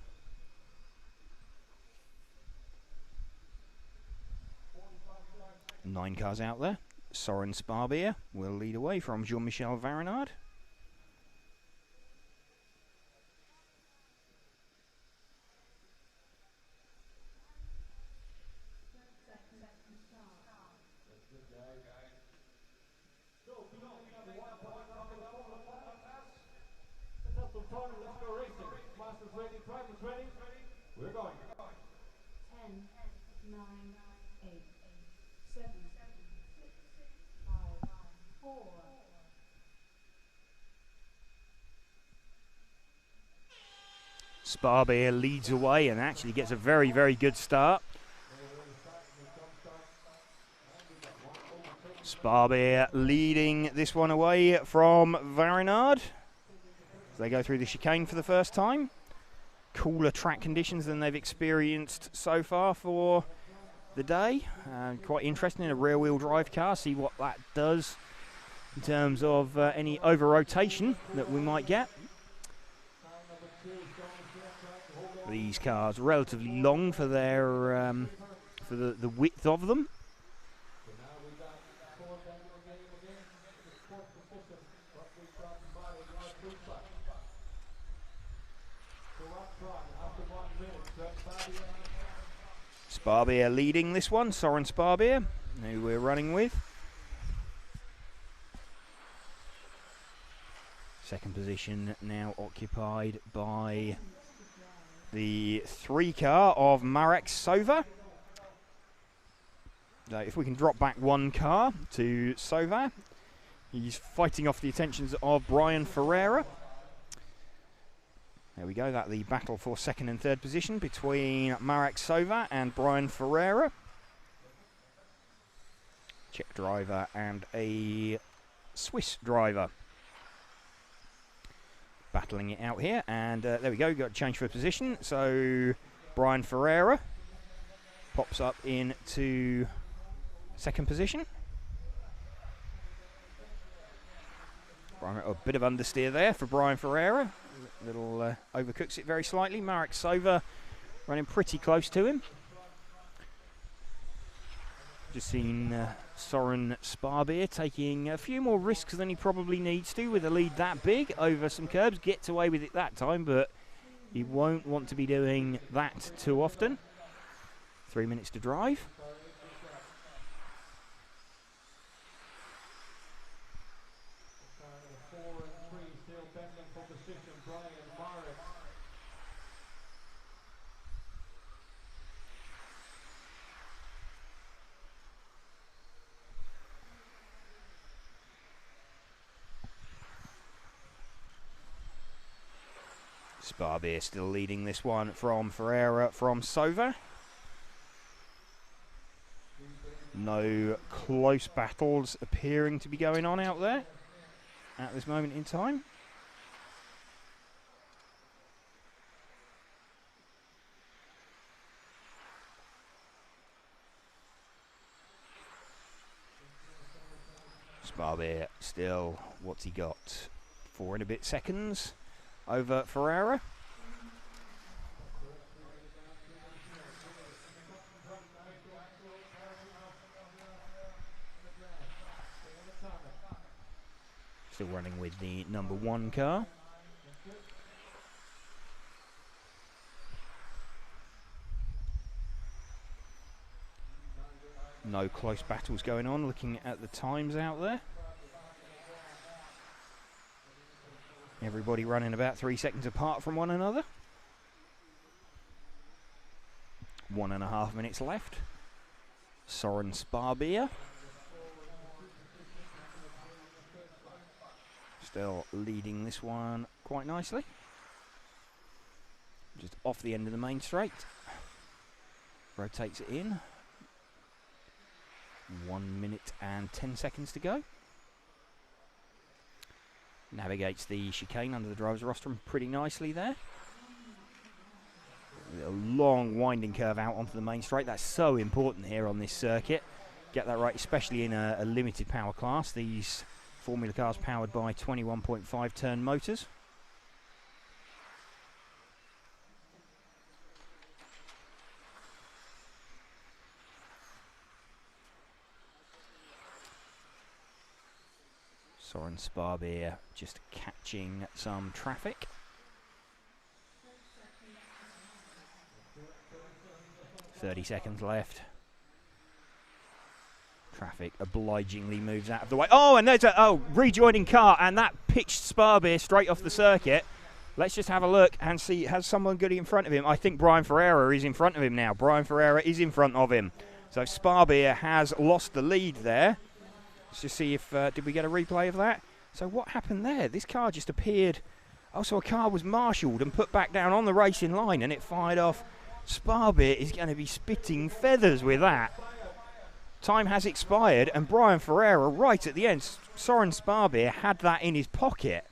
Speaker 2: Nine cars out there. Soren Sparbier will lead away from Jean-Michel Varinard.
Speaker 4: We're going.
Speaker 3: 10, 9, 8, 7, 6, 5, 4.
Speaker 2: Sparbier leads away and actually gets a very, very good start. Sparbier leading this one away from Varinard. As they go through the chicane for the first time. Cooler track conditions than they've experienced so far for the day. Quite interesting in a rear-wheel drive car. See what that does in terms of any over-rotation that we might get. These cars relatively long for their for the width of them. Sparbier leading this one, Soren Sparbier, who we're running with. Second position now occupied by the 3 car of Marek Sova. If we can drop back 1 car to Sova, he's fighting off the attentions of Brian Ferreira. There we go, that's the battle for 2nd and 3rd position between Marek Sova and Brian Ferreira. Czech driver and a Swiss driver. Battling it out here, and there we go, got to change for position. So Brian Ferreira pops up into 2nd position. A bit of understeer there for Brian Ferreira. Little overcooks it very slightly. Marek Sova running pretty close to him. Just seen Soren Sparbier taking a few more risks than he probably needs to with a lead that big over some curbs. Gets away with it that time, but he won't want to be doing that too often. 3 minutes to drive. Sparbier still leading this one from Ferreira from Sova. No close battles appearing to be going on out there at this moment in time. Sparbier still, what's he got? 4 and a bit seconds over Ferreira. Still running with the number 1 car. No close battles going on, looking at the times out there. Everybody running about 3 seconds apart from one another. 1.5 minutes left. Soren Sparbeer still leading this one quite nicely. Just off the end of the main straight. Rotates it in. 1 minute and 10 seconds to go. Navigates the chicane under the driver's rostrum pretty nicely there. A long winding curve out onto the main straight. That's so important here on this circuit. Get that right, especially in a limited power class. These Formula cars powered by 21.5 turn motors. Soren Sparbeer just catching some traffic. .30 seconds left. Traffic obligingly moves out of the way. Oh, and there's a rejoining car, and that pitched Sparbeer straight off the circuit. Let's just have a look and see, has someone good in front of him? I think Brian Ferreira is in front of him now. Brian Ferreira is in front of him. So Sparbeer has lost the lead there. Let's just see if, did we get a replay of that? So what happened there? This car just appeared, so a car was marshalled and put back down on the racing line, and it fired off. Sparbeer is going to be spitting feathers with that. Time has expired, and Brian Ferreira right at the end. Soren Sparbeer had that in his pocket,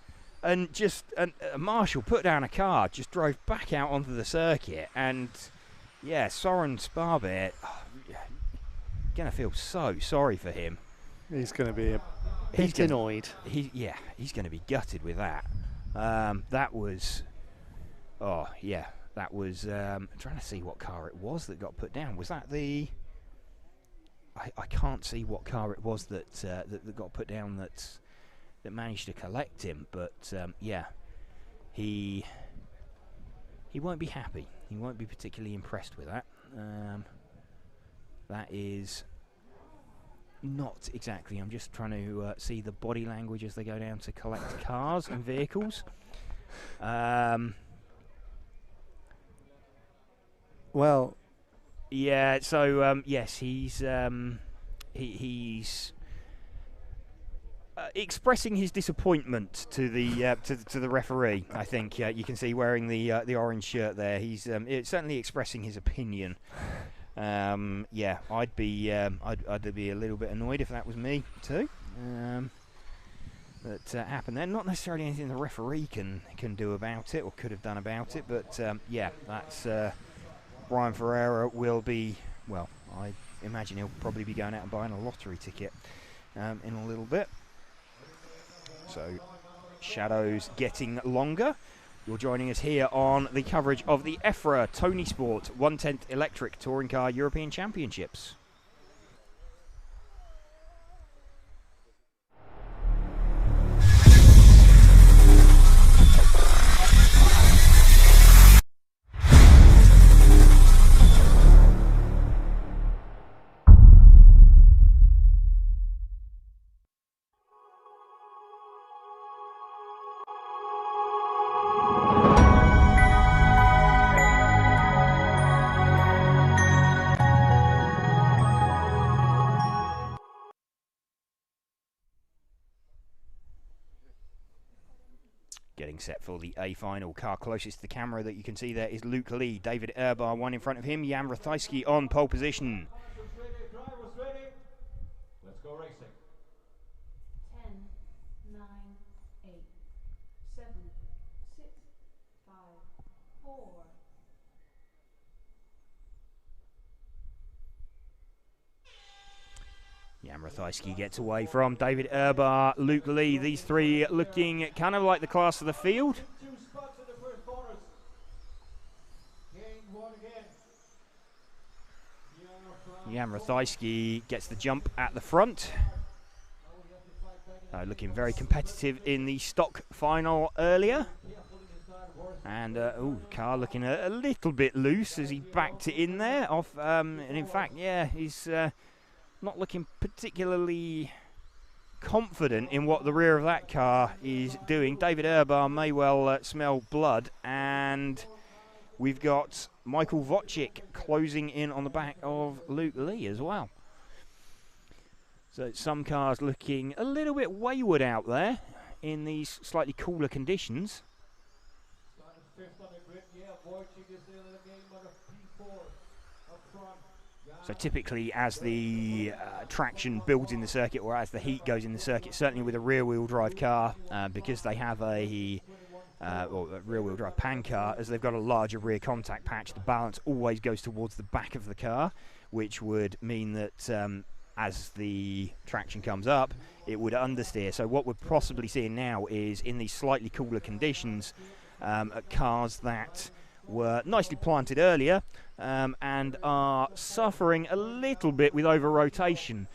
Speaker 2: and just a marshal put down a car, just drove back out onto the circuit, and yeah, Soren Sparbeer, going to feel so sorry for him.
Speaker 1: He's going to be a bit annoyed.
Speaker 2: He's going to be gutted with that. That was, that was, I'm trying to see what car it was that got put down. Was that the, I can't see what car it was that that got put down that managed to collect him, but yeah, he won't be happy. He won't be particularly impressed with that. That is not exactly. I'm just trying to see the body language as they go down to collect cars and vehicles.
Speaker 1: Well,
Speaker 2: yeah. So yes, he's expressing his disappointment to the to the referee. I think you can see wearing the orange shirt there. He's certainly expressing his opinion. Yeah, I'd be a little bit annoyed if that was me too. That happened there. Not necessarily anything the referee can do about it or could have done about it, but yeah, that's Brian Ferreira will be. Well, I imagine he'll probably be going out and buying a lottery ticket in a little bit. So, shadows getting longer. You're joining us here on the coverage of the Efra Tony Sport 1/10 Electric Touring Car European Championships. Getting set for the A final. Car closest to the camera that you can see there is Luke Lee. David Erbar, one in front of him. Jan Ratajski on pole position.
Speaker 4: Drivers ready. Let's go racing.
Speaker 3: 10, 9, 8, 7, 6, 5, 4.
Speaker 2: Jan Ratajski gets away from David Erbar, Luke Lee. These three looking kind of like the class of the field.
Speaker 4: 2 spots in the first corners. Gain 1 again.
Speaker 2: Jan Ratajski gets the jump at the front.
Speaker 4: Now we have to fight back
Speaker 2: Looking very competitive in the stock final earlier. And, car looking a little bit loose as he backed it in there. And in fact, yeah, he's not looking particularly confident in what the rear of that car is doing. David Urbar may well smell blood. And we've got Michael Wojcik closing in on the back of Luke Lee as well. So some cars looking a little bit wayward out there in these slightly cooler conditions. So typically as the traction builds in the circuit, or as the heat goes in the circuit, certainly with a rear-wheel drive car, because they have a rear-wheel drive pan car, as they've got a larger rear contact patch, the balance always goes towards the back of the car, which would mean that as the traction comes up, it would understeer. So what we're possibly seeing now is, in these slightly cooler conditions, cars that were nicely planted earlier and are suffering a little bit with over-rotation.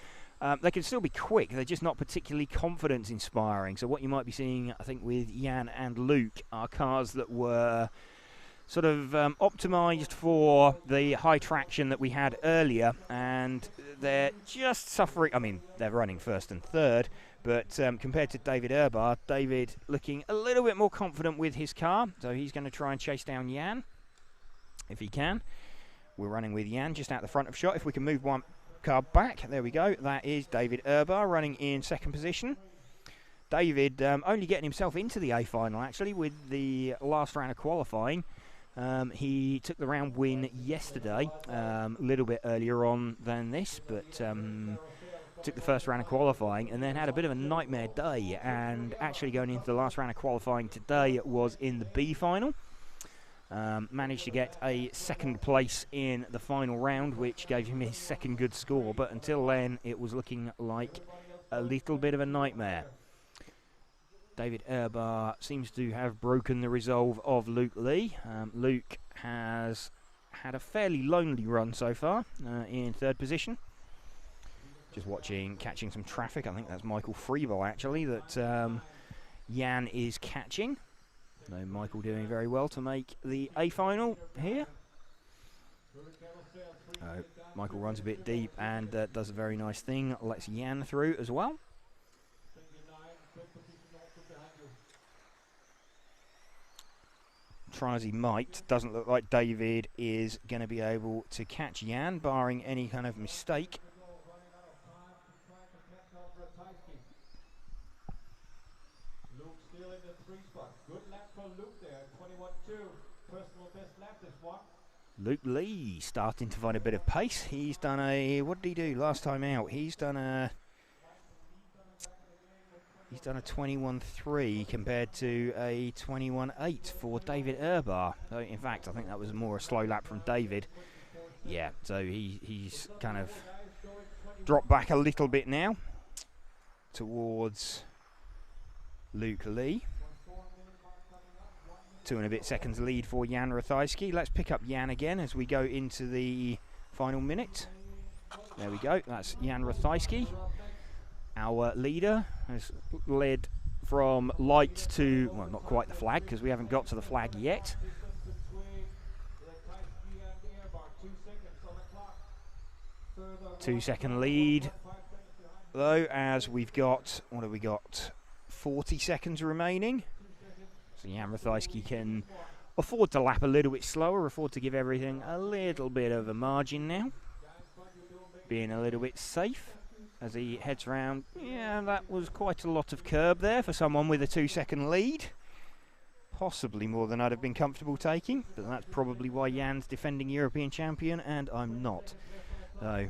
Speaker 2: They can still be quick, they're just not particularly confidence-inspiring. So what you might be seeing, I think, with Jan and Luke are cars that were sort of optimised for the high traction that we had earlier, and they're just suffering. I mean, they're running first and third, but compared to David Urbar, David looking a little bit more confident with his car, so he's going to try and chase down Jan if he can. We're running with Jan just out the front of shot. If we can move one car back, there we go. That is David Urbar running in second position. David only getting himself into the A final, actually, with the last round of qualifying. He took the round win yesterday, a little bit earlier on than this, but took the first round of qualifying and then had a bit of a nightmare day, and actually going into the last round of qualifying today was in the B final. Managed to get a second place in the final round, which gave him his second good score, but until then it was looking like a little bit of a nightmare. David Urbar seems to have broken the resolve of Luke Lee. Luke has had a fairly lonely run so far, in third position. Just catching some traffic. I think that's Michael Freeball, actually, that Jan is catching. So Michael doing very well to make the A final here. Michael runs a bit deep and does a very nice thing, lets Jan through as well. Try as he might, doesn't look like David is going to be able to catch Jan, barring any kind of mistake.
Speaker 4: Luke still in the 3 spot. Good lap for Luke there, 21.2. Personal best lap this one.
Speaker 2: Luke Lee starting to find a bit of pace. He's done what did he do last time out? He's done a 21.3 compared to a 21.8 for David Urbar. So in fact, I think that was more a slow lap from David. Yeah, so he's kind of dropped back a little bit now towards Luke Lee. 2 and a bit seconds lead for Jan Ratajski. Let's pick up Jan again as we go into the final minute. There we go, that's Jan Ratajski. Our leader has led from light to, well, not quite the flag, because we haven't got to the flag yet. Two-second lead, though, as we've got, what have we got, 40 seconds remaining. So Jan Ratajski can afford to lap a little bit slower, afford to give everything a little bit of a margin now. Being a little bit safe as he heads round. Yeah, that was quite a lot of curb there for someone with a 2-second lead. Possibly more than I'd have been comfortable taking, but that's probably why Jan's defending European champion and I'm not. So,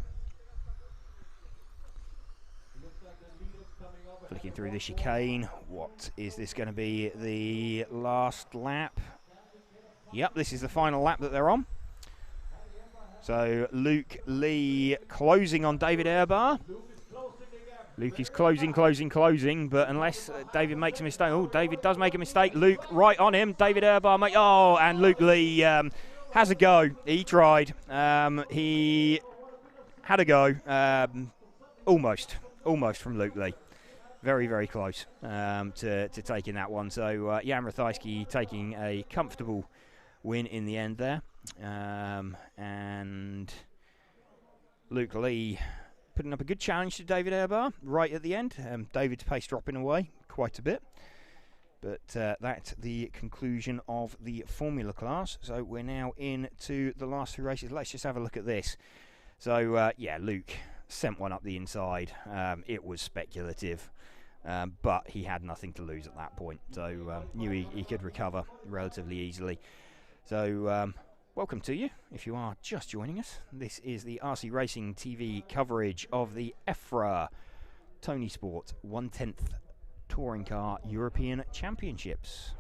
Speaker 2: flicking through the chicane, what is this going to be, the last lap? Yep, this is the final lap that they're on. So Luke Lee closing on David Urbar. Luke is closing, but unless David makes a mistake. Oh, David does make a mistake. Luke right on him. David Urbar and Luke Lee has a go. He tried. He had a go. Almost from Luke Lee. very, very close to taking that one. So Jan Rathajski taking a comfortable win in the end there. And Luke Lee putting up a good challenge to David Airbar right at the end. David's pace dropping away quite a bit. But that's the conclusion of the Formula class. So we're now into the last 3 races. Let's just have a look at this. So, yeah, Luke sent one up the inside. It was speculative, but he had nothing to lose at that point. So knew he could recover relatively easily. So welcome to you if you are just joining us. This is the RC Racing TV coverage of the Efra Tony Sport 1/10 Touring Car European Championships.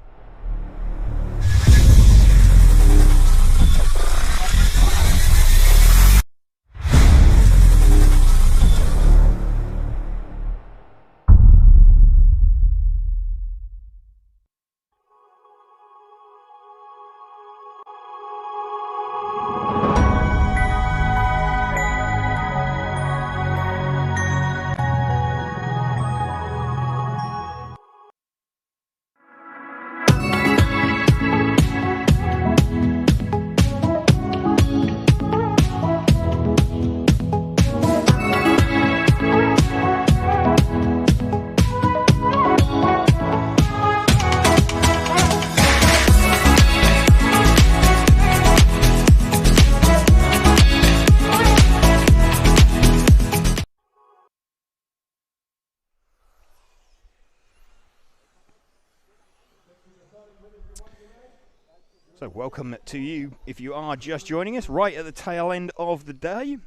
Speaker 2: So welcome to you if you are just joining us right at the tail end of the day.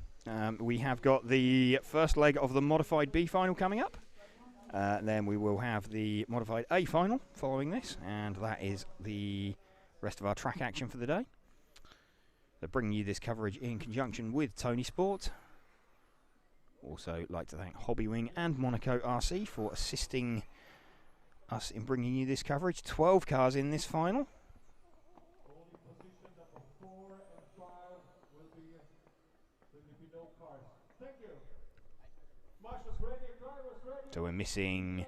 Speaker 2: We have got the first leg of the Modified B final coming up. Then we will have the Modified A final following this, and that is the rest of our track action for the day. So bringing you this coverage in conjunction with Tony Sport. Also like to thank Hobbywing and Monaco RC for assisting us in bringing you this coverage. 12 cars in this final. So we're missing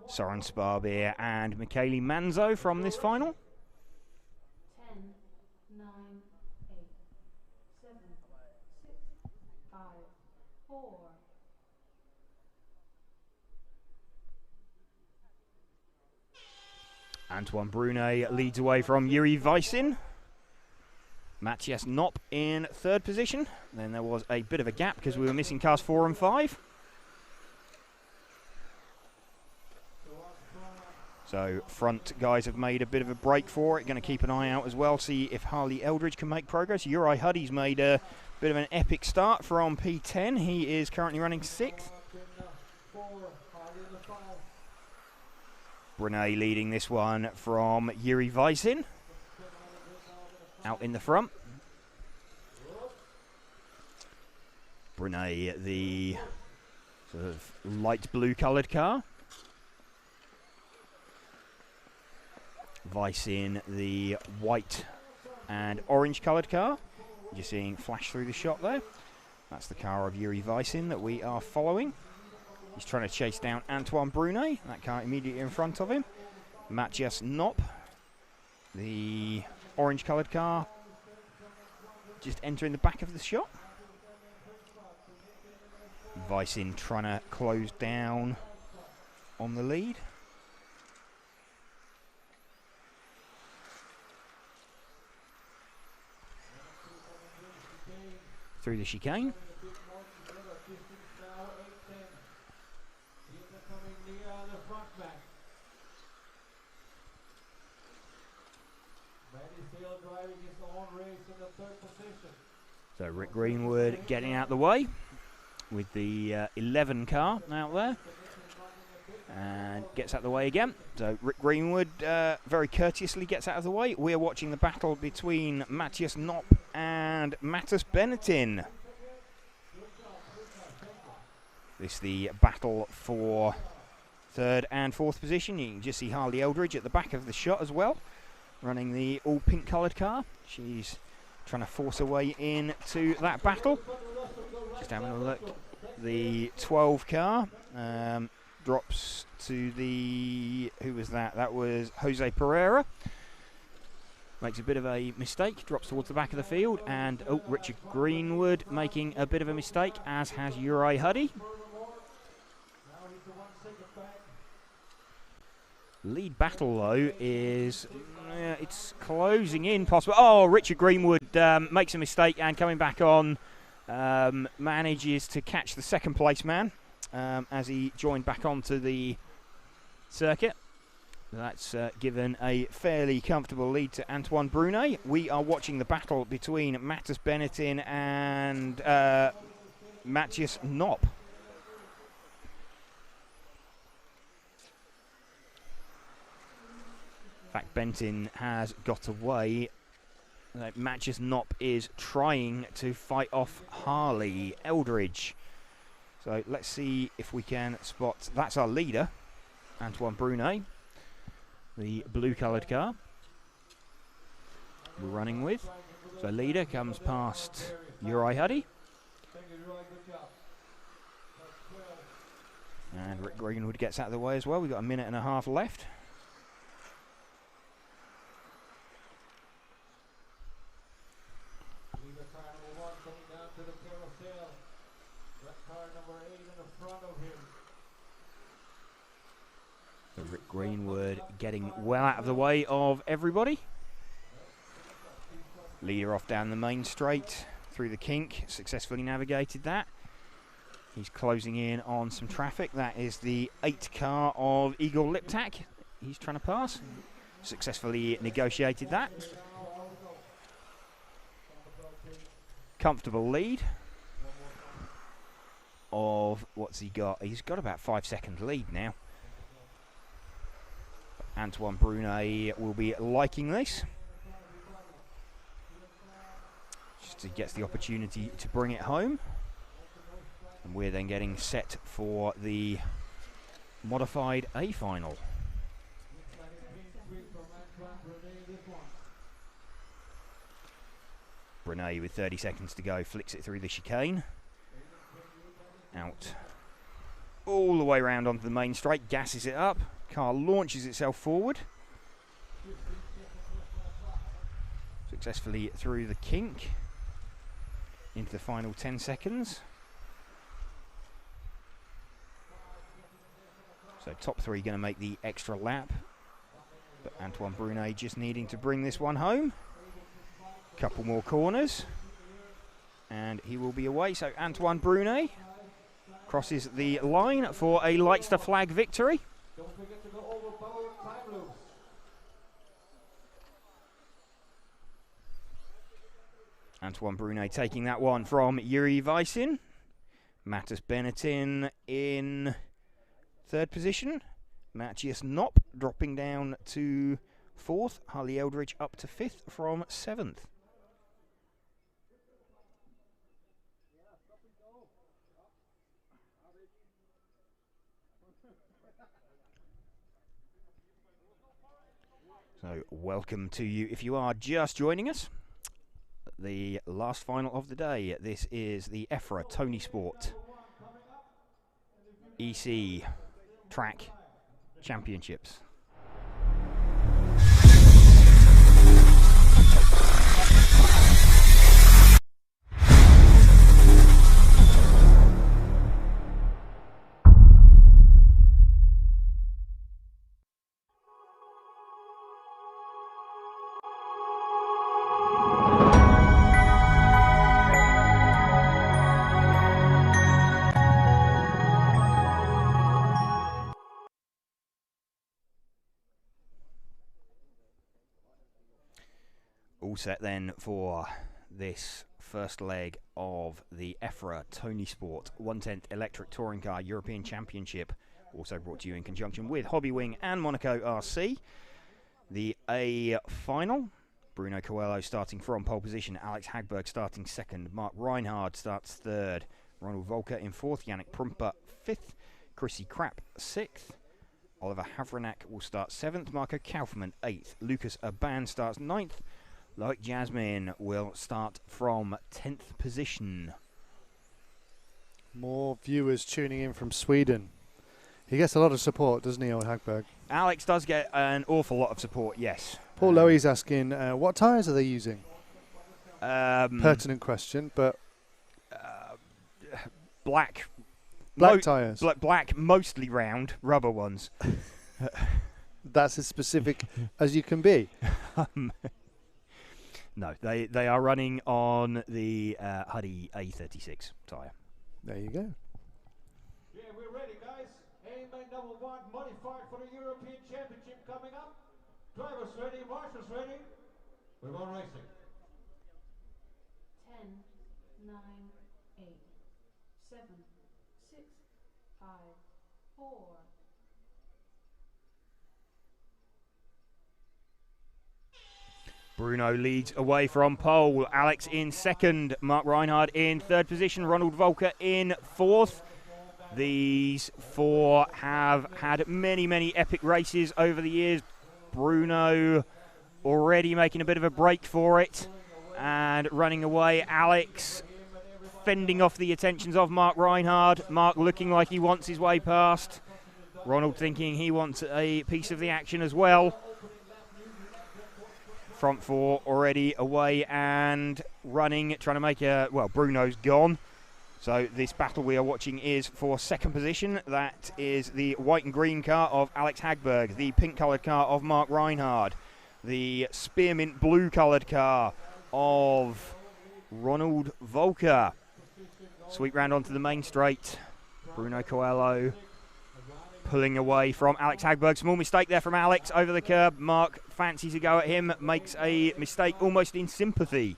Speaker 2: Soren Sparbeer and Michele Manzo from this final.
Speaker 3: 10, 9, 8, 7, 6, 5, 4.
Speaker 2: Antoine Brunet leads away from Yuri Weisin. Matthias Knopp in third position. Then there was a bit of a gap because we were missing cars 4 and 5. So front guys have made a bit of a break for it. Going to keep an eye out as well, see if Harley Eldridge can make progress. Uri Huddy's made a bit of an epic start from P10. He is currently running 6th. Brunet leading this one from Yuri Weisin. Out in the front. Brunet, the sort of light blue coloured car. Weisin, the white and orange coloured car. You're seeing flash through the shot there. That's the car of Yuri Weisin that we are following. He's trying to chase down Antoine Brunet, that car immediately in front of him. Matthias Knopp, the orange coloured car, just entering the back of the shot. Weisin trying to close down on the lead. Through the chicane. So Rick Greenwood getting out the way with the 11 car out there. And gets out of the way again. So Rick Greenwood very courteously gets out of the way. We're watching the battle between Matthias Knopp and Mattis Benettin. This is the battle for third and fourth position. You can just see Harley Eldridge at the back of the shot as well, running the all pink coloured car. She's trying to force her way into that battle. Just having a look. The 12 car. drops to the... Who was that? That was Jose Pereira. Makes a bit of a mistake, drops towards the back of the field, and Richard Greenwood making a bit of a mistake, as has Uri Huddy. Lead battle, though, is... it's closing in, possible. Oh, Richard Greenwood makes a mistake, and coming back on, manages to catch the second place man as he joined back onto the circuit. That's given a fairly comfortable lead to Antoine Brunet. We are watching the battle between Mattis Benetton and Matthias Knopp. In fact, Benton has got away. Matthias Knopp is trying to fight off Harley Eldridge. So let's see if we can spot... That's our leader, Antoine Brunet. The blue-coloured car we're running with. So leader comes past Uri Huddy. And Rick Greenwood gets out of the way as well. We've got a minute and a half left. So Rick Greenwood getting well out of the way of everybody. Leader off down the main straight through the kink, successfully navigated that. He's closing in on some traffic. That is the 8 car of Igor Liptak. He's trying to pass. Successfully negotiated that. Comfortable lead of, what's he got? He's got about 5-second lead now. Antoine Brunet will be liking this. Just he gets the opportunity to bring it home. And we're then getting set for the modified A final. Brunet with 30 seconds to go flicks it through the chicane. Out. All the way around onto the main straight, gasses it up. Car launches itself forward. Successfully through the kink. Into the final 10 seconds. So top 3 going to make the extra lap. But Antoine Brunet just needing to bring this one home. Couple more corners. And he will be away. So Antoine Brunet crosses the line for a Leicester flag victory.
Speaker 4: Don't forget to go over time loops.
Speaker 2: Antoine Brunet taking that one from Yuri Weisin. Mattis Benetton in 3rd position. Matthias Knopp dropping down to 4th. Harley Eldridge up to 5th from 7th. So welcome to you if you are just joining us. The last final of the day. This is the Efra Tony Sport EC Track Championships. All set then for this first leg of the Efra Tony Sport 1/10 Electric Touring Car European Championship, also brought to you in conjunction with Hobbywing and Monaco RC. The A final, Bruno Coelho starting from pole position, Alex Hagberg starting 2nd, Mark Reinhard starts 3rd, Ronald Volker in 4th, Yannick Prumper 5th, Chrissy Krapp 6th, Oliver Havranek will start 7th, Marco Kaufmann 8th, Lucas Urban starts 9th, Loic Jasmin will start from 10th position.
Speaker 1: More viewers tuning in from Sweden. He gets a lot of support, doesn't he, old Hagberg?
Speaker 2: Alex does get an awful lot of support, yes.
Speaker 1: Paul Lowy's asking, what tyres are they using? Pertinent question, but...
Speaker 2: Black
Speaker 1: tyres?
Speaker 2: Black, mostly round, rubber ones.
Speaker 1: That's as specific as you can be.
Speaker 2: No, they are running on the Huddy A36 tyre.
Speaker 1: There you go.
Speaker 4: Yeah, we're ready, guys. Amen #1, modified for the European Championship coming up. Drivers ready, marshals ready. We're on racing.
Speaker 3: 10, 9, 8, 7, 6, 5, 4.
Speaker 2: Bruno leads away from pole. Alex in second. Mark Reinhard in third position. Ronald Volker in fourth. These four have had many, many epic races over the years. Bruno already making a bit of a break for it and running away. Alex fending off the attentions of Mark Reinhard. Mark looking like he wants his way past. Ronald thinking he wants a piece of the action as well. Front four already away and running, trying to make a... Well, Bruno's gone. So this battle we are watching is for second position. That is the white and green car of Alex Hagberg, the pink-coloured car of Mark Reinhard, the spearmint blue-coloured car of Ronald Volker. Sweep round onto the main straight. Bruno Coelho pulling away from Alex Hagberg. Small mistake there from Alex over the curb. Mark fancies a go at him, makes a mistake almost in sympathy.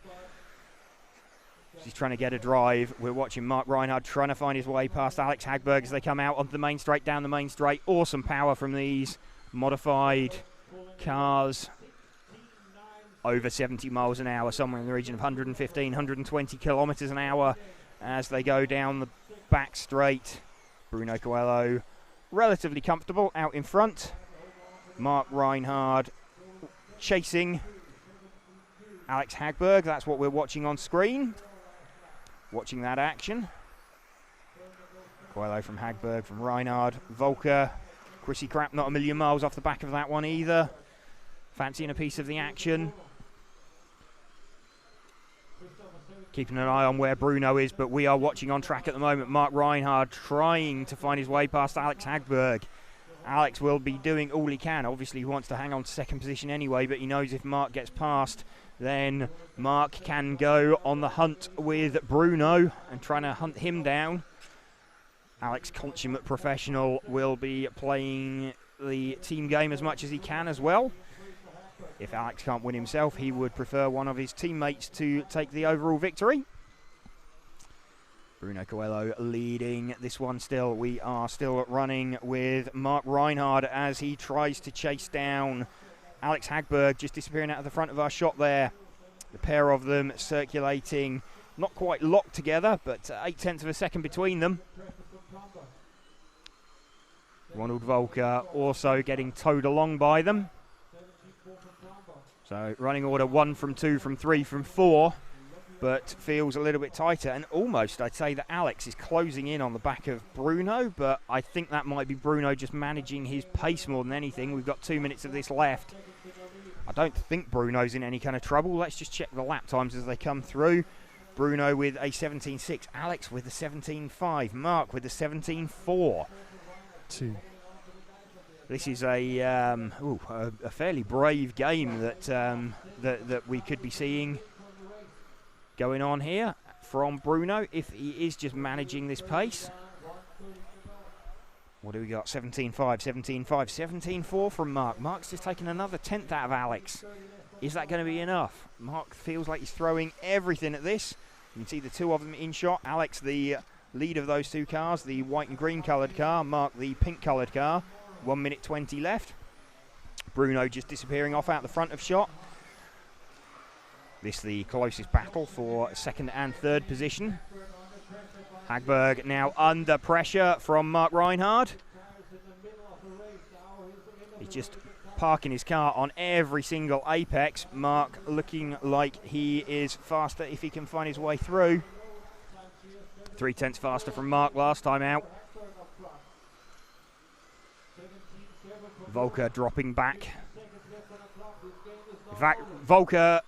Speaker 2: He's trying to get a drive. We're watching Mark Reinhard trying to find his way past Alex Hagberg as they come out onto the main straight, down the main straight. Awesome power from these modified cars. Over 70 miles an hour, somewhere in the region of 115, 120 kilometres an hour as they go down the back straight. Bruno Coelho relatively comfortable out in front. Mark Reinhard chasing Alex Hagberg. That's what we're watching on screen. Watching that action. Coelho from Hagberg, from Reinhard. Volker. Chrissy Crap not a million miles off the back of that one either. Fancying a piece of the action. Keeping an eye on where Bruno is, but we are watching on track at the moment. Mark Reinhard trying to find his way past Alex Hagberg. Alex will be doing all he can. Obviously, he wants to hang on to second position anyway, but he knows if Mark gets past, then Mark can go on the hunt with Bruno and trying to hunt him down. Alex, consummate professional, will be playing the team game as much as he can as well. If Alex can't win himself, he would prefer one of his teammates to take the overall victory. Bruno Coelho leading this one still. We are still running with Mark Reinhard as he tries to chase down Alex Hagberg, just disappearing out of the front of our shot there. The pair of them circulating, not quite locked together, but 0.8 of a second between them. Ronald Volker also getting towed along by them. So running order 1 from 2 from 3 from 4, but feels a little bit tighter. And almost I'd say that Alex is closing in on the back of Bruno, but I think that might be Bruno just managing his pace more than anything. We've got 2 minutes of this left. I don't think Bruno's in any kind of trouble. Let's just check the lap times as they come through. Bruno with a 17.6, Alex with a 17.5, Mark with a 17.4.
Speaker 1: 2.
Speaker 2: This is a fairly brave game that we could be seeing going on here from Bruno if he is just managing this pace. What do we got? 17.5, 17.5, 17.4 from Mark. Mark's just taken another 10th out of Alex. Is that going to be enough? Mark feels like he's throwing everything at this. You can see the two of them in shot. Alex, the lead of those two cars, the white and green coloured car. Mark, the pink coloured car. 1 minute 20 left. Bruno just disappearing off out the front of shot. This the closest battle for second and third position. Hagberg now under pressure from Mark Reinhard. He's just parking his car on every single apex. Mark looking like he is faster if he can find his way through. 0.3 faster from Mark last time out. Volker dropping back. In fact, Volker,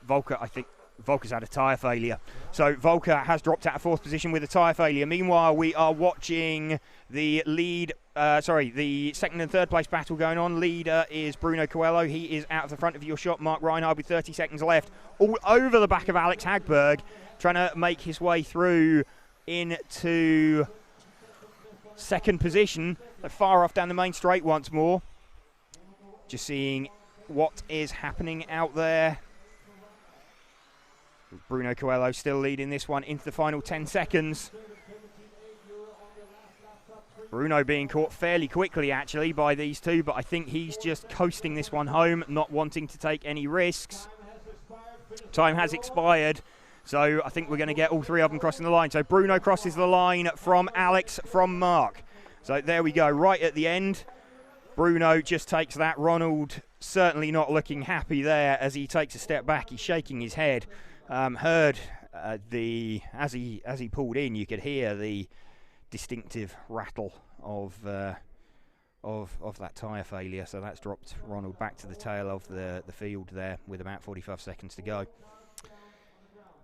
Speaker 2: I think Volker's had a tyre failure. So Volker has dropped out of 4th position with a tyre failure. Meanwhile, we are watching the the 2nd and 3rd place battle going on. Leader is Bruno Coelho. He is out of the front of your shot. Mark Reinhard with 30 seconds left. All over the back of Alex Hagberg, trying to make his way through into 2nd position. They're far off down the main straight once more. Just seeing what is happening out there. Bruno Coelho still leading this one into the final 10 seconds. Bruno being caught fairly quickly actually by these two, but I think he's just coasting this one home, not wanting to take any risks. Time has expired, so I think we're going to get all 3 of them crossing the line. So Bruno crosses the line from Alex, from Mark. So there we go, right at the end. Bruno just takes that. Ronald certainly not looking happy there as he takes a step back. He's shaking his head. Heard as he pulled in, you could hear the distinctive rattle of that tyre failure. So that's dropped Ronald back to the tail of the field there with about 45 seconds to go.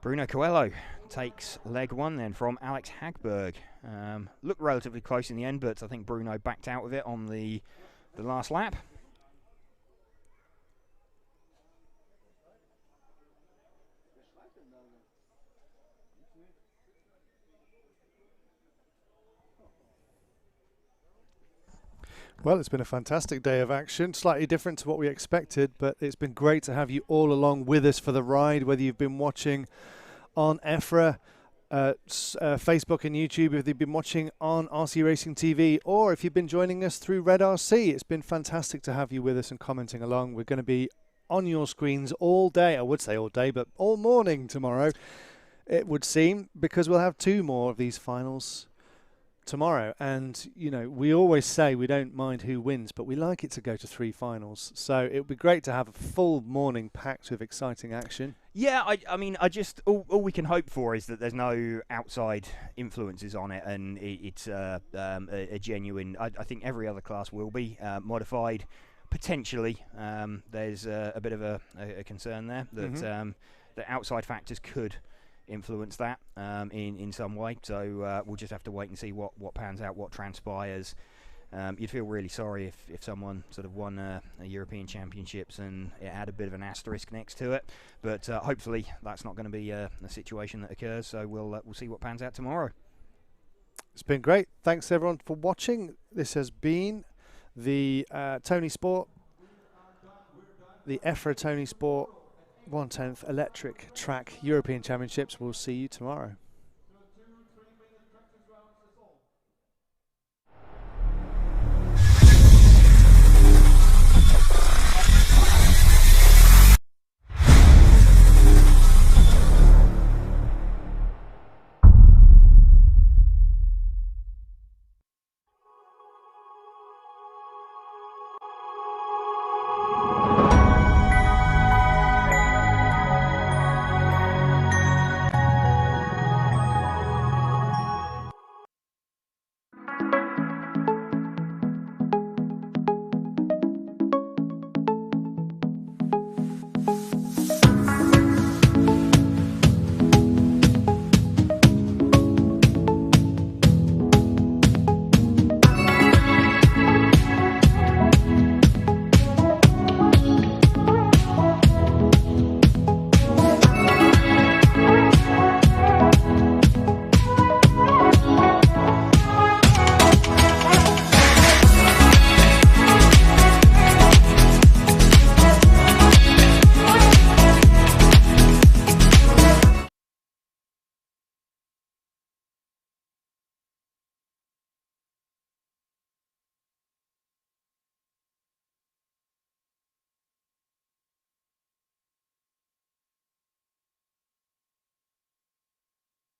Speaker 2: Bruno Coelho takes leg 1 then from Alex Hagberg. Looked relatively close in the end, but I think Bruno backed out of it on the last lap.
Speaker 1: Well, it's been a fantastic day of action, slightly different to what we expected, but it's been great to have you all along with us for the ride, whether you've been watching on Efra, Facebook and YouTube, if you've been watching on RC Racing TV, or if you've been joining us through Red RC. It's been fantastic to have you with us and commenting along. We're going to be on your screens all day. I would say all day, but all morning tomorrow, it would seem, because we'll have 2 more of these finals tomorrow. And, you know, we always say we don't mind who wins, but we like it to go to 3 finals. So it would be great to have a full morning packed with exciting action.
Speaker 2: Yeah, I mean, all we can hope for is that there's no outside influences on it, and it's a genuine. I think every other class will be modified, potentially. There's a bit of a concern there that the outside factors could influence that in some way. So we'll just have to wait and see what pans out, what transpires. You'd feel really sorry if someone sort of won a European Championships and it had a bit of an asterisk next to it, but hopefully that's not going to be a situation that occurs. So we'll see what pans out tomorrow.
Speaker 1: It's been great. Thanks everyone for watching. This has been the Tony Sport, the Efra Tony Sport 1/10 Electric Track European Championships. We'll see you tomorrow.